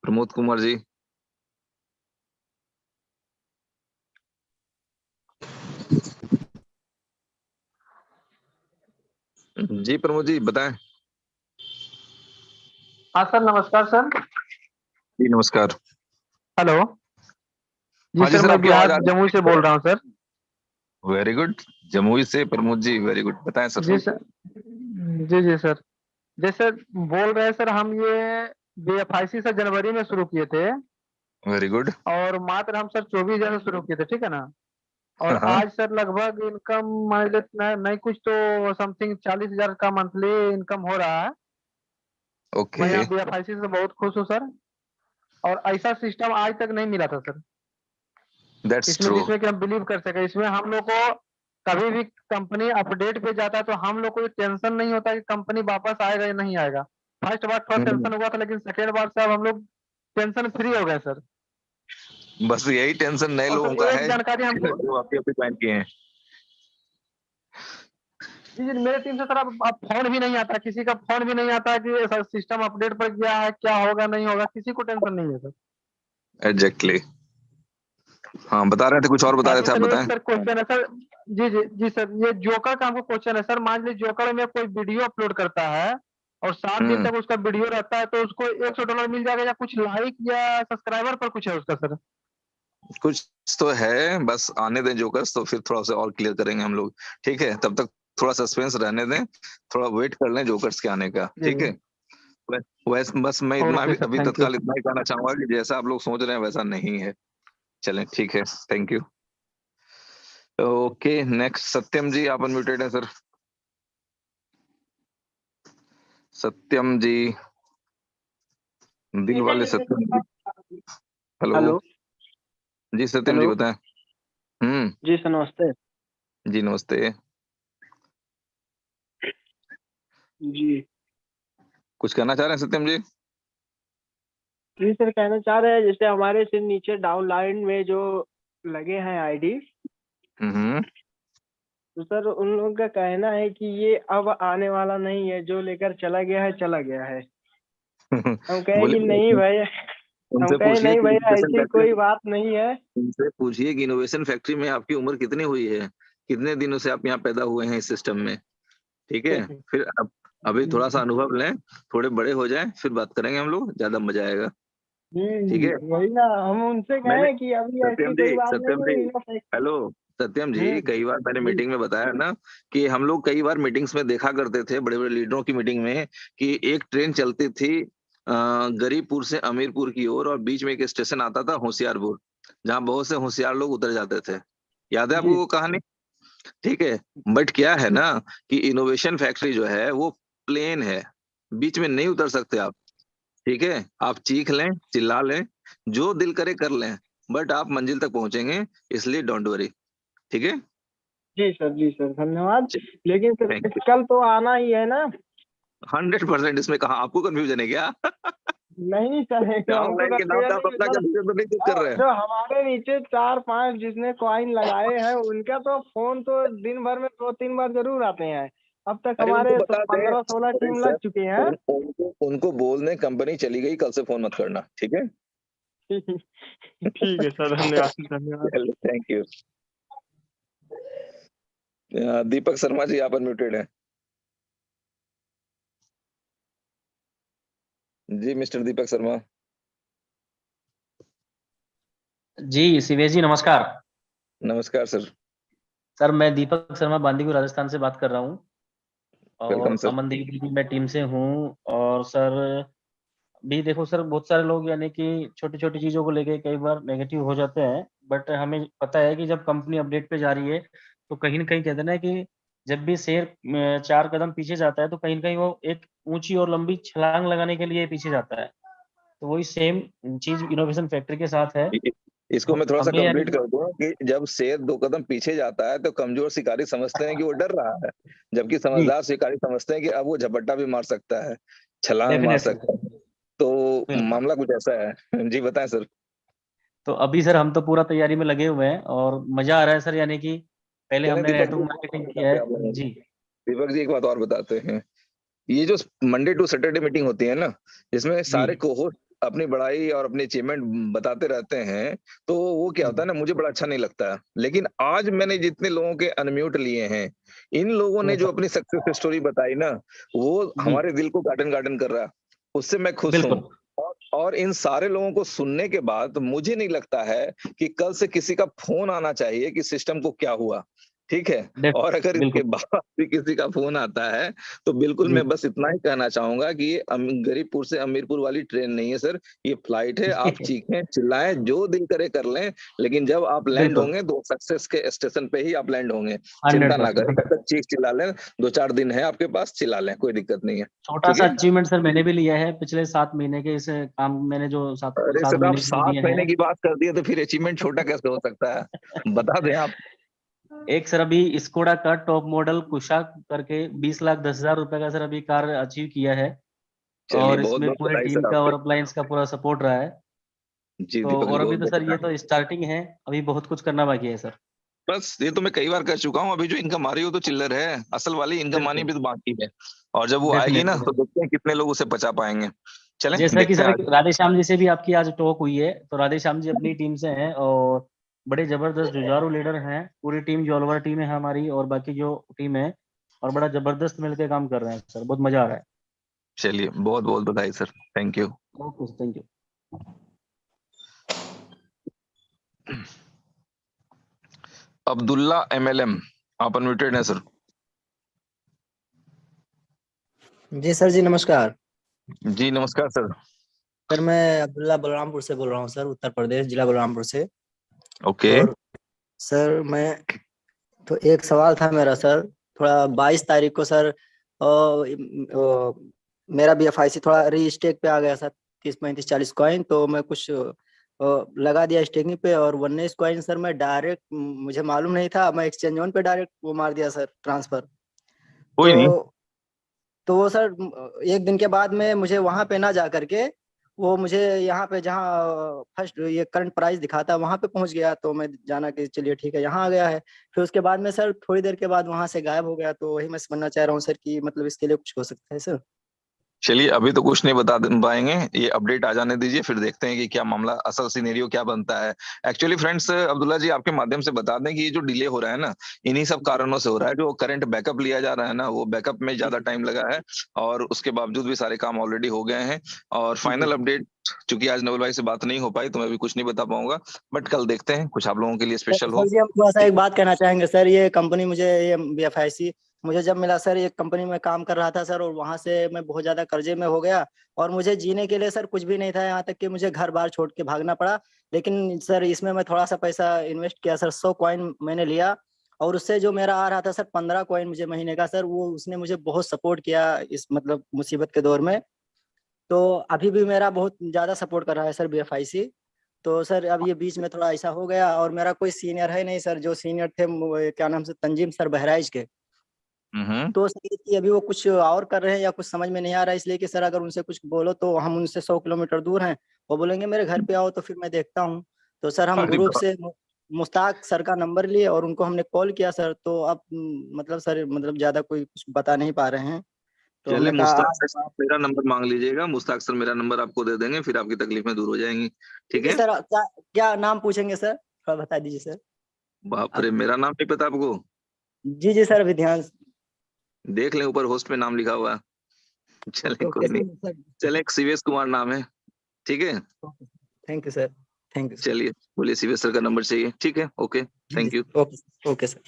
प्रमोद कुमार जी। जी प्रमोद जी बताएं। हाँ सर, नमस्कार सर। जी नमस्कार। हेलो। जी हाँ जी सर, सर, मैं आपकी आवाज बिहार आ रही है। जमुई से बोल रहा हूँ सर। वेरी गुड, जमुई से प्रमोद जी, वेरी गुड, बताएं सर। जी सर। जी सर, जैसे बोल रहे हैं सर, हम ये BFIC से जनवरी में शुरू किए थे वेरी गुड। और मात्र हम सर 24 हजार से शुरू किए थे, ठीक है ना। और हाँ। आज सर लगभग इनकम मान लीजिए नहीं कुछ तो समथिंग 40 हजार का मंथली इनकम हो रहा है। ओके। मैं यहाँ BFIC से बहुत खुश हूँ सर, और ऐसा सिस्टम आज तक नहीं मिला था सर दैट्स इसमें, ट्रू। जिसमें कि हम बिलीव कर सके। इसमें हम लोग को कभी भी कंपनी अपडेट पे जाता है तो हम लोग को ये टेंशन नहीं होता कि कंपनी वापस आएगा या नहीं आएगा। फर्स्ट बार थोड़ा टेंशन हुआ था, लेकिन सेकेंड बार से अब हम लोग टेंशन फ्री हो गए सर। बस यही टेंशन नए और लोगों सर का एक है जानकारी हमको, जो आपके अभी प्लान किए हैं। जी मेरे टीम से सर अब फोन भी नहीं आता, किसी का फोन भी नहीं आता कि सर सिस्टम अपडेट पर गया है, क्या होगा नहीं होगा, किसी को टेंशन नहीं है सर। एग्जैक्टली। हाँ बता रहे थे, कुछ और बता रहे थे, आप सर एक बताएं। सर क्वेश्चन है सर। जी सर, ये जोकर का हमको क्वेश्चन है सर। मान लीजिए जोकर में कोई वीडियो अपलोड करता है और 7 दिन तक उसका वीडियो रहता है, तो उसको $100 मिल जाएगा, या कुछ लाइक या सब्सक्राइबर पर कुछ है उसका सर? कुछ तो है, बस आने दें जोकर्स तो फिर थोड़ा सा और क्लियर करेंगे हम लोग। ठीक है, तब तक थोड़ा सस्पेंस रहने दें, थोड़ा वेट कर लें जोकर्स के आने का। ठीक है, वैसे बस मैं इतना भी ओके सर, अभी थैंक यू। तत्काल इतना ही कहना चाहूंगा कि जैसा आप लोग सोच रहे हैं वैसा नहीं है। चलें ठीक है, थैंक यू। ओके नेक्स्ट सत्यम जी, आप अनम्यूटेड है सर। सत्यम जी। दिल वाले सत्यम जी। हेलो हेलो जी, सत्यम जी हेलो बताएं। जी सर नमस्ते। जी नमस्ते। जी कुछ कहना चाह रहे हैं सत्यम जी? जी सर कहना चाह रहे हैं जैसे हमारे से नीचे डाउन लाइन में जो लगे हैं आईडी, हम्म तो सर उन लोगों का कहना है कि ये अब आने वाला नहीं है, जो लेकर चला गया है चला गया है। हम कहे बोले कि नहीं भाई, हम उनसे कहे पूछिए नहीं कि भाई इनोवेशन ऐसी फैक्ट्री, कोई बात नहीं है। उनसे पूछिए कि इनोवेशन फैक्ट्री में आपकी उम्र कितनी हुई है, कितने दिनों से आप यहाँ पैदा हुए हैं इस सिस्टम में। ठीक है, फिर अब अभी थोड़ा सा अनुभव लें, थोड़े बड़े हो जाएं, फिर बात करेंगे हम लोग, ज्यादा मजा आएगा। ठीक है, वही ना, हम उनसे मैंने कहें कि अभी ऐसी कोई बात सत्यम नहीं जी, है। हेलो सत्यम जी, कई बार मैंने जी मीटिंग में बताया ना कि हम लोग कई बार मीटिंग्स में देखा करते थे, बड़े बड़े लीडरों की मीटिंग में, कि एक ट्रेन चलती थी गरीबपुर से अमीरपुर की ओर, और बीच में एक स्टेशन आता था होशियारपुर, जहाँ बहुत से होशियार लोग उतर जाते थे। याद है आपको जी वो कहानी? ठीक है, बट क्या है ना कि इनोवेशन फैक्ट्री जो है वो प्लेन है, बीच में नहीं उतर सकते आप। ठीक है, आप चीख लें, चिल्ला लें, जो दिल करे कर लें, बट आप मंजिल तक पहुंचेंगे, इसलिए डोंट वरी। ठीक है, जी सर धन्यवाद। लेकिन सर थैंक यू। कल तो आना ही है ना? 100% इसमें कहा आपको कंफ्यूजन है क्या? नहीं सर डाउन हमको लाइन के नाम पे आप अपना कंफ्यूजन तो नहीं कुछ कर रहे हैं? जो हमारे नीचे 4-5 जिसने कॉइन लगाए हैं उनका तो फोन तो दिन भर में 2-3 बार जरूर आते हैं। अब तक अरे उनको हमारे तो बता दें, 15-16 अरे टीम सर लग चुके हैं। उनको बोल दें कंपनी चली गई, कल से फोन मत करना। ठीक है, ठीक है सर, धन्यवाद धन्यवाद। Thank you. दीपक शर्मा जी, आप अनम्यूटेड हैं। जी मिस्टर दीपक शर्मा। जी शिवेश जी नमस्कार। नमस्कार सर। सर मैं दीपक शर्मा बांदीपुर राजस्थान से बात कर रहा हूँ वेलकम और सर। अमनदीप जी मैं टीम से हूँ। और सर भी देखो सर, बहुत सारे लोग यानी कि छोटी छोटी चीजों को लेके कई बार नेगेटिव हो जाते हैं, बट हमें पता है कि जब कंपनी अपडेट पे जा रही है तो कहीं ना कहीं कहते हैं ना कि जब भी शेयर 4 कदम पीछे जाता है तो कहीं ना कहीं वो एक ऊंची और लंबी छलांग लगाने के लिए पीछे जाता है। तो वही सेम चीज इनोवेशन फैक्ट्री के साथ है। इसको मैं थोड़ा सा हमें यानी कंप्लीट कर दूं कि जब शेर 2 कदम पीछे जाता है तो कमजोर शिकारी समझते हैं कि वो डर रहा है, जबकि जी समझदार शिकारी समझते हैं कि अब वो झपट्टा भी मार सकता है, छलांग मार डेफिनेटली सकता है। तो बिल्कुल। मामला कुछ ऐसा है। जी बताएं सर। तो अभी सर हम तो पूरा तैयारी में लगे हुए हैं और मजा आ रहा है सर, यानी कि पहले चलें हमने दीपक नेटवर्क जी, मार्केटिंग किया बताते हैं आप है। लोगों को। जी दीपक जी एक बात और बताते हैं, ये जो मंडे टू सैटरडे मीटिंग होती है ना, इसमें जी सारे कोहोस्ट अपनी बड़ाई और अपनी अचीवमेंट बताते रहते हैं, तो वो क्या होता है ना, मुझे बड़ा अच्छा नहीं लगता है। लेकिन आज मैंने जितने लोगों के अनम्यूट लिए हैं, इन लोगों ने यस जो सर। अपनी सक्सेस स्टोरी बताई ना, वो जी हमारे दिल को गार्डन गार्डन कर रहा है, उससे मैं खुश हूँ। बिल्कुल और इन सारे लोगों को सुनने के बाद मुझे नहीं लगता है कि कल से किसी का फोन आना चाहिए कि सिस्टम को क्या हुआ। ठीक है, और अगर इसके बिल्कुल बाद भी किसी का फोन आता है तो बिल्कुल जी मैं बस इतना ही कहना चाहूंगा कि ये गरीबपुर से अमीरपुर वाली ट्रेन नहीं है सर, ये फ्लाइट है। आप चीखें चिल्लाएं, जो दिल करे कर लें, लेकिन जब आप लैंड बिल्कुल होंगे तो सक्सेस के स्टेशन पे ही आप लैंड होंगे। चिंता ना 100%। करें, तब तक चीख चिल्ला लें, 2-4 दिन है आपके पास, चिल्ला लें, कोई दिक्कत नहीं है। छोटा ठीक सा है, अचीवमेंट सर मैंने भी लिया है पिछले 7 महीने के इस काम, मैंने जो सात अरे सात सर आप महीने इसमें 7 दिए महीने हैं। की बात कर दिए तो फिर अचीवमेंट छोटा कैसे हो सकता है, बता दें आप। एक सर अभी स्कोडा का टॉप मॉडल कुशा करके 20,10,000 रुपए का सर अभी कार अचीव किया है। चलिए और बहुत इसमें बहुत पूरे बधाई टीम सर का आपके। और अप्लायंस का पूरा सपोर्ट रहा है। जी तो दीपक जी और अभी बहुत तो बहुत सर ये बधाई। तो स्टार्टिंग है, अभी बहुत कुछ करना बाकी है सर। बस ये तो मैं कई बार कर चुका हूँ, अभी जो इनकम आ रही हो तो चिल्लर है, असल वाली इनकम आनी बिल्कुल भी तो बाकी है। और जब वो आएगी ना डेफिनेटली। तो देखते हैं कितने लोग उसे पचा पाएंगे। चलें जैसा कि देखते सर हैं एक आज। राधे श्याम जी से भी आपकी आज टॉक हुई है, तो राधे श्याम जी अपनी टीम से हैं और बड़े जबरदस्त जुझारू लीडर हैं। पूरी टीम जो अलवर टीम है हमारी और बाकी जो टीम है, और बड़ा जबरदस्त मिलकर काम कर रहे हैं सर, बहुत मजा आ रहा है। चलिए बहुत बहुत बधाई sir, thank you. Okay thank you. Abdullah MLM, आप अनम्यूटेड हैं सर। जी सर जी नमस्कार। जी नमस्कार सर। सर मैं अब्दुल्ला बलरामपुर से बोल रहा हूँ सर, उत्तर प्रदेश जिला बलरामपुर से। ओके। और सर मैं तो एक सवाल था मेरा सर, थोड़ा 22 तारीख को सर मेरा BFIC थोड़ा रीस्टेक पे आ गया सर, 30-35-40 कॉइन, तो मैं कुछ लगा दिया स्टेकिंग पे। और 19 कॉइन सर मैं डायरेक्ट, मुझे मालूम नहीं था, मैं एक्सचेंज ऑन पे डायरेक्ट वो मार दिया सर ट्रांसफर। कोई नहीं, तो वो सर 1 दिन के बाद में मुझे वहां पे ना जा करके वो मुझे यहाँ पे जहाँ फर्स्ट ये करंट प्राइस दिखाता है वहां पे पहुंच गया। तो मैं जाना कि चलिए ठीक है यहाँ आ गया है। फिर उसके बाद में सर थोड़ी देर के बाद वहां से गायब हो गया। तो वही मैं समझना चाह रहा हूँ सर कि मतलब इसके लिए कुछ हो सकता है सर? चलिए अभी तो कुछ नहीं बता पाएंगे, ये अपडेट आ जाने दीजिए, फिर देखते हैं कि क्या मामला, असल सिनेरियो क्या बनता है। एक्चुअली फ्रेंड्स, अब्दुल्ला जी आपके माध्यम से बता दें कि ये जो डिले हो रहा है ना, इन्हीं सब कारणों से हो रहा है। जो करंट बैकअप लिया जा रहा है ना, वो बैकअप में ज्यादा टाइम लगा है, और उसके बावजूद भी सारे काम ऑलरेडी हो गए हैं। और फाइनल अपडेट, चूंकि आज नवल भाई से बात नहीं हो पाई तो मैं भी कुछ नहीं बता पाऊंगा, बट कल देखते हैं, कुछ आप लोगों के लिए स्पेशल हो। सर जी हम थोड़ा सा एक बात कहना चाहेंगे सर। ये कंपनी मुझे, ये BFIC मुझे जब मिला सर, एक कंपनी में काम कर रहा था सर, और वहां से मैं बहुत ज्यादा कर्जे में हो गया, और मुझे जीने के लिए सर कुछ भी नहीं था, यहाँ तक कि मुझे घर बार छोड़ के भागना पड़ा। लेकिन सर इसमें मैं थोड़ा सा पैसा इन्वेस्ट किया सर, 100 कॉइन मैंने लिया, और उससे जो मेरा आ रहा था सर 15 कॉइन मुझे महीने का सर, वो उसने मुझे बहुत सपोर्ट किया इस मतलब मुसीबत के दौर में। तो अभी भी मेरा बहुत ज्यादा सपोर्ट कर रहा है सर BFIC। तो सर अब ये बीच में थोड़ा ऐसा हो गया, और मेरा कोई सीनियर है नहीं सर, जो सीनियर थे क्या नाम से, तंजीम सर बहराइच के। तो सर कि अभी वो कुछ और कर रहे हैं या कुछ समझ में नहीं आ रहा है, इसलिए कि सर अगर उनसे कुछ बोलो तो हम उनसे 100 किलोमीटर दूर हैं, वो बोलेंगे मेरे घर पे आओ, तो फिर मैं देखता हूँ। तो सर हम अरे ग्रुप से मुश्ताक सर का नंबर लिए और उनको हमने कॉल किया सर। तो अब मतलब सर मतलब ज्यादा कोई कुछ बता नहीं पा रहे हैं। तो चलिए, हमने कहा मुश्ताक सर आप मेरा नंबर मांग लीजिएगा, मुश्ताक सर मेरा नंबर आपको दे देंगे, फिर आपकी तकलीफें दूर हो जाएंगी। ठीक ठीक है है? सर। क्या नाम पूछेंगे सर, थोड़ा बता दीजिए सर। बाप रे, मेरा नाम नहीं पता आपको? जी जी सर, अभी ध्यान। देख लें, ऊपर होस्ट में नाम लिखा हुआ है। चले, ओके कोई नहीं। सर। चले, शिवेश कुमार नाम है। ठीक है, thank you sir, thank you sir. चलिए बोलिए, शिवेश सर का नंबर चाहिए? ठीक है, okay, thank you. Okay sir.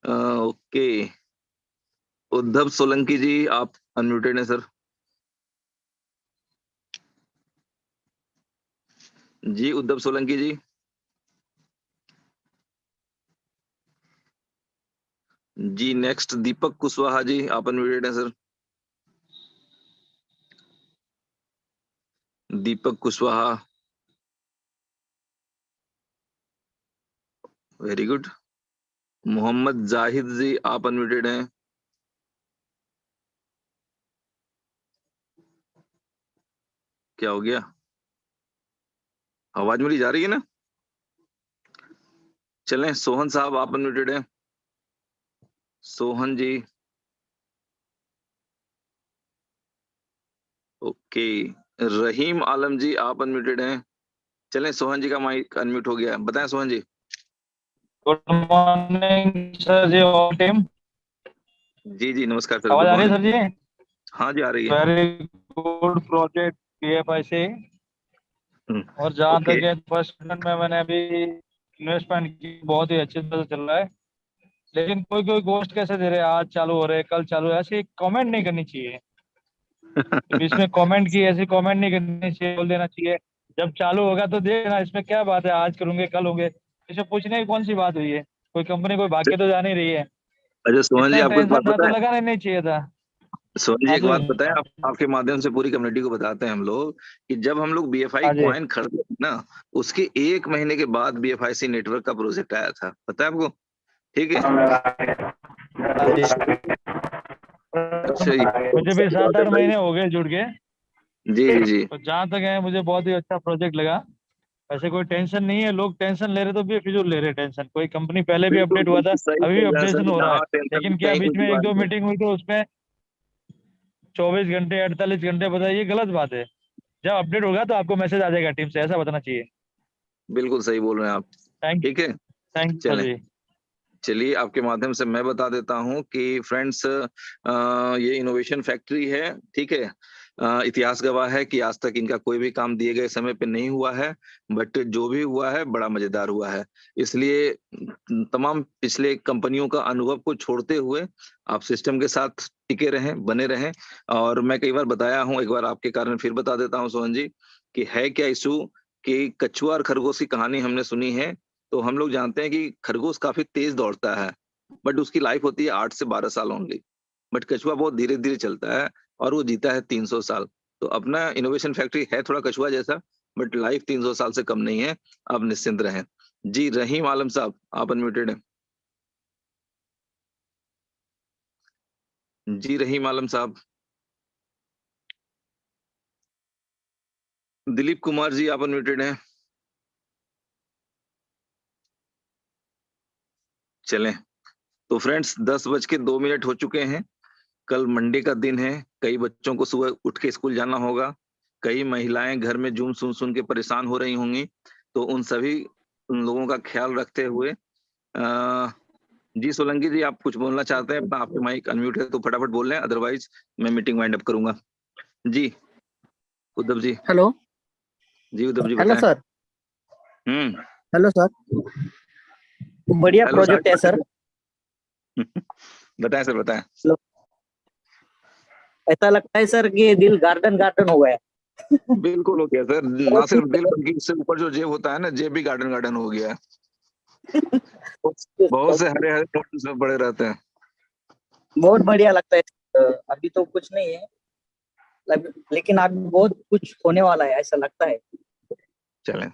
Okay, Uddhav Solanki ji आप अनम्यूटेड हैं सर। जी उद्धव सोलंकी जी। जी नेक्स्ट दीपक कुशवाहा जी, आप अनम्यूटेड हैं sir. Deepak Kushwaha, very good. Mohammad Zahid ji, आप अनम्यूटेड हैं। क्या हो गया? आवाज मेरी जा रही है ना? चलें, सोहन साहब आप अनम्यूटेड हैं। सोहन जी, ओके। रहीम आलम जी आप अनम्यूटेड हैं। चलें, सोहन जी का माइक अनम्यूट हो गया, बताएं सोहन जी। गुड मॉर्निंग सर जी और टीम। जी जी नमस्कार सर, आवाज गुड आ रही है मॉर्निंग। सर जी? हाँ जी आ रही है। Very good project BFIC। और जहाँ ओके, तक है फर्स्ट में मैंने अभी इन्वेस्टमेंट की, बहुत ही अच्छी तरह से चल रहा है। लेकिन कोई कोई गोस्ट कैसे दे रहे हैं, आज चालू हो रहे हैं कल चालू है, ऐसी कमेंट नहीं करनी चाहिए। बीच में कमेंट की, ऐसी कमेंट नहीं करनी चाहिए, बोल देना चाहिए जब चालू होगा तो देखना इसमें क्या बात है, आज करूंगे कल होंगे, इसमें पूछने की कौन सी बात हुई है। कोई कंपनी कोई भाग के तो जा नहीं रही है। अच्छा सोहन जी इतना आपको एक बात टेंशन था तो बताएं। लगाना नहीं चाहिए था। सोहन जी हाँ एक जी, बात बताएं, आपके माध्यम से पूरी कम्युनिटी को बताते हैं हम लोग कि जब हम लोग BFI हाँ जी, कॉइन खरीदे थे ना, उसके 1 महीने के बाद BFIC नेटवर्क का प्रोजेक्ट आया था, पता है आपको? ठीक है। हाँ जी। अच्छा मुझे भी 7-8 महीने हो गए जुड़ के। जी जी जी। तो जहाँ तक है मुझे बहुत ही अच्छा प्रोजेक्ट लगा। ऐसे कोई टेंशन नहीं है, लोग टेंशन ले रहे तो भी फिजूल ले रहे टेंशन। कोई कंपनी पहले भी बिल्कुल अपडेट हुआ था, बिल्कुल सही अभी भी बोल रहे हैं सर अपडेशन जी, हो रहा है। हाँ टेंशन लेकिन क्या कहीं बीच कोई में बात 1-2 नहीं। मीटिंग हुई तो उसमें 24 घंटे 48 घंटे बताइए, ये गलत बात है। जब अपडेट होगा तो आपको मैसेज आ जाएगा टीम से, ऐसा बताना चाहिए। बिल्कुल सही बोल रहे हैं आप। थैंक ठीक है, थैंक यू सर चलें। जी। चलिए आपके माध्यम से मैं बता देता हूं कि फ्रेंड्स, ये इनोवेशन फैक्ट्री है। ठीक है, इतिहास गवाह है कि आज तक इनका कोई भी काम दिए गए समय पे नहीं हुआ है, बट जो भी हुआ है बड़ा मजेदार हुआ है। इसलिए तमाम पिछले कंपनियों का अनुभव को छोड़ते हुए आप सिस्टम के साथ टिके रहें, बने रहें। और मैं कई बार बताया हूं, एक बार आपके कारण फिर बता देता हूं सोहन जी, कि है क्या इशू कि कछुआ और खरगोश की कहानी हमने सुनी है। तो हम लोग जानते हैं कि खरगोश काफी तेज दौड़ता है, बट उसकी लाइफ होती है 8 से 12 साल ओनली। बट कछुआ बहुत धीरे धीरे चलता है और वो जीता है 300 साल। तो अपना इनोवेशन फैक्ट्री है थोड़ा कछुआ जैसा, बट लाइफ 300 साल से कम नहीं है, आप निश्चिंत रहें। जी रहीम आलम साहब, आप अनम्यूटेड हैं। जी रहीम आलम साहब। दिलीप कुमार जी, आप अनम्यूटेड हैं। चलें, तो फ्रेंड्स 10:02 हो चुके हैं। कल मंडे का दिन है, कई बच्चों को सुबह उठ के स्कूल जाना होगा, कई महिलाएं घर में जूम सुन के परेशान हो रही होंगी, तो उन लोगों का ख्याल रखते हुए जी सोलंकी जी, आप कुछ बोलना चाहते हैं? आपके माइक अनम्यूट है तो फटाफट बोल लें, अदरवाइज मैं मीटिंग वाइंड अप करूंगा। जी उद्धव जी। हेलो जी उद्धव जी हेलो बताएं। सर। हेलो सर, बढ़िया हेलो प्रोजेक्ट है सर। बताएं सर, बताएं। ऐसा लगता है सर कि दिल गार्डन गार्डन हो गया। बिल्कुल हो गया सर, ना सिर्फ दिल बल्कि इससे ऊपर जो जेब होता है ना, जेब भी गार्डन गार्डन हो गया है। बहुत से हरे हरे पेड़ उसमें पड़े रहते हैं। बहुत बढ़िया लगता है। अभी तो कुछ नहीं है, लेकिन आगे बहुत कुछ होने वाला है ऐसा लगता है। चलें,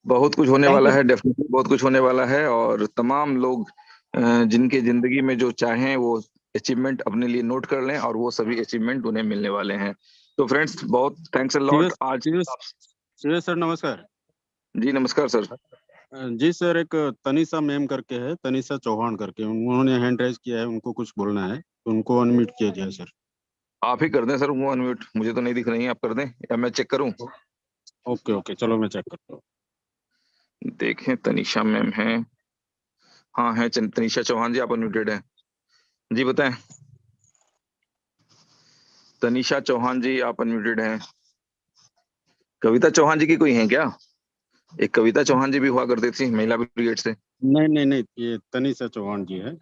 बहुत कुछ होने वाला है, डेफिनेटली बहुत कुछ होने वाला है, और तमाम लोग जिनके जिंदगी में जो चाहें वो अचीवमेंट अपने लिए नोट कर लें, और वो सभी अचीवमेंट उन्हें मिलने वाले हैं। तो फ्रेंड्स बहुत थैंक्स अ लॉट। आज सर नमस्कार। जी नमस्कार सर। जी सर, एक तनीषा मैम करके है, तनीषा चौहान करके, उन्होंने हैंड रेज किया है, उनको कुछ बोलना है, तो उनको अनम्यूट किया जाए सर। आप ही कर दें सर वो अनम्यूट, मुझे तो नहीं दिख रही है, आप कर दें या मैं चेक करूं? ओके ओके, चलो मैं चेक करता हूँ। देखें, तनीषा मैम है, हाँ है तनीषा चौहान जी, आप अनम्यूटेड हैं। जी बताएं। तनीषा चौहान जी, आप अनम्यूटेड हैं। कविता चौहान जी की कोई है क्या? एक कविता चौहान जी भी हुआ करती थी महिला ब्रिगेड से। नहीं, ये तनीषा चौहान जी है।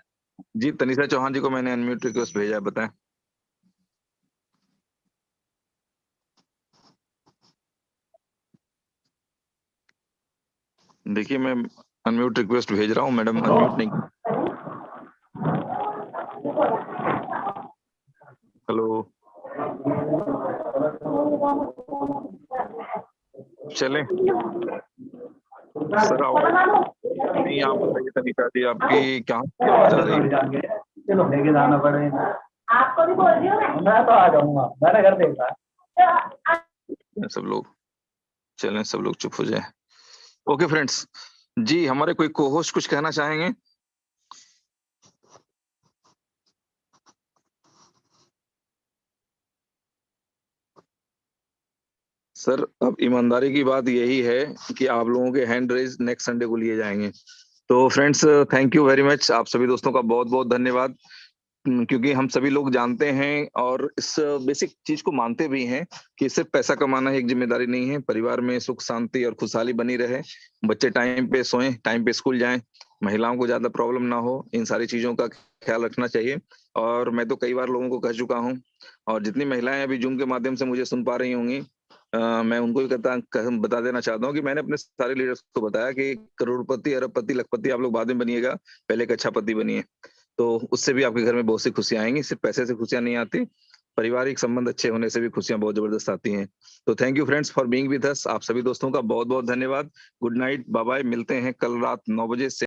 जी तनीषा चौहान जी को मैंने अनम्यूट रिक्वेस्ट भेजा है, बताएं। देखिए मैं अनम्यूट रिक्वेस्ट भेज रहा हूँ, मैडम अनम्यूट नहीं। हेलो, चलें सर, नहीं आप बताइए तनीषा जी, आपकी क्या आवाज आ रही है? चलो लेके जाना पड़ेगा। आपको भी बोल रही हूँ मैं तो आ जाऊंगा, मेरा घर देखा। सब लोग चलें, सब लोग चुप हो जाए। ओके फ्रेंड्स, जी हमारे कोई को होस्ट कुछ कहना चाहेंगे? सर अब ईमानदारी की बात यही है कि आप लोगों के हैंड रेज नेक्स्ट संडे को लिए जाएंगे। तो friends thank you very much, आप सभी दोस्तों का बहुत बहुत धन्यवाद, क्योंकि हम सभी लोग जानते हैं और इस बेसिक चीज को मानते भी हैं कि सिर्फ पैसा कमाना एक जिम्मेदारी नहीं है, परिवार में सुख शांति और खुशहाली बनी रहे, बच्चे टाइम पे सोएं, टाइम पे स्कूल जाएं, महिलाओं को ज्यादा प्रॉब्लम ना हो, इन सारी चीजों का ख्याल रखना चाहिए। और मैं तो कई बार लोगों को कह चुका हूं, और जितनी महिलाएं अभी जूम के माध्यम से मुझे सुन पा रही होंगी, मैं उनको भी बता देना चाहता हूँ कि मैंने अपने सारे लीडर्स को बताया कि करोड़पति, अरबपति, लखपति आप लोग बाद में बनिएगा, पहले एक अच्छा पति बनिए, तो उससे भी आपके घर में बहुत सी खुशियां आएंगी। सिर्फ पैसे से खुशियां नहीं आती, पारिवारिक संबंध अच्छे होने से भी खुशियां बहुत जबरदस्त आती हैं। तो thank you friends for being with us, आप सभी दोस्तों का बहुत बहुत धन्यवाद। गुड नाइट, बाय बाय, मिलते हैं कल रात 9 बजे से।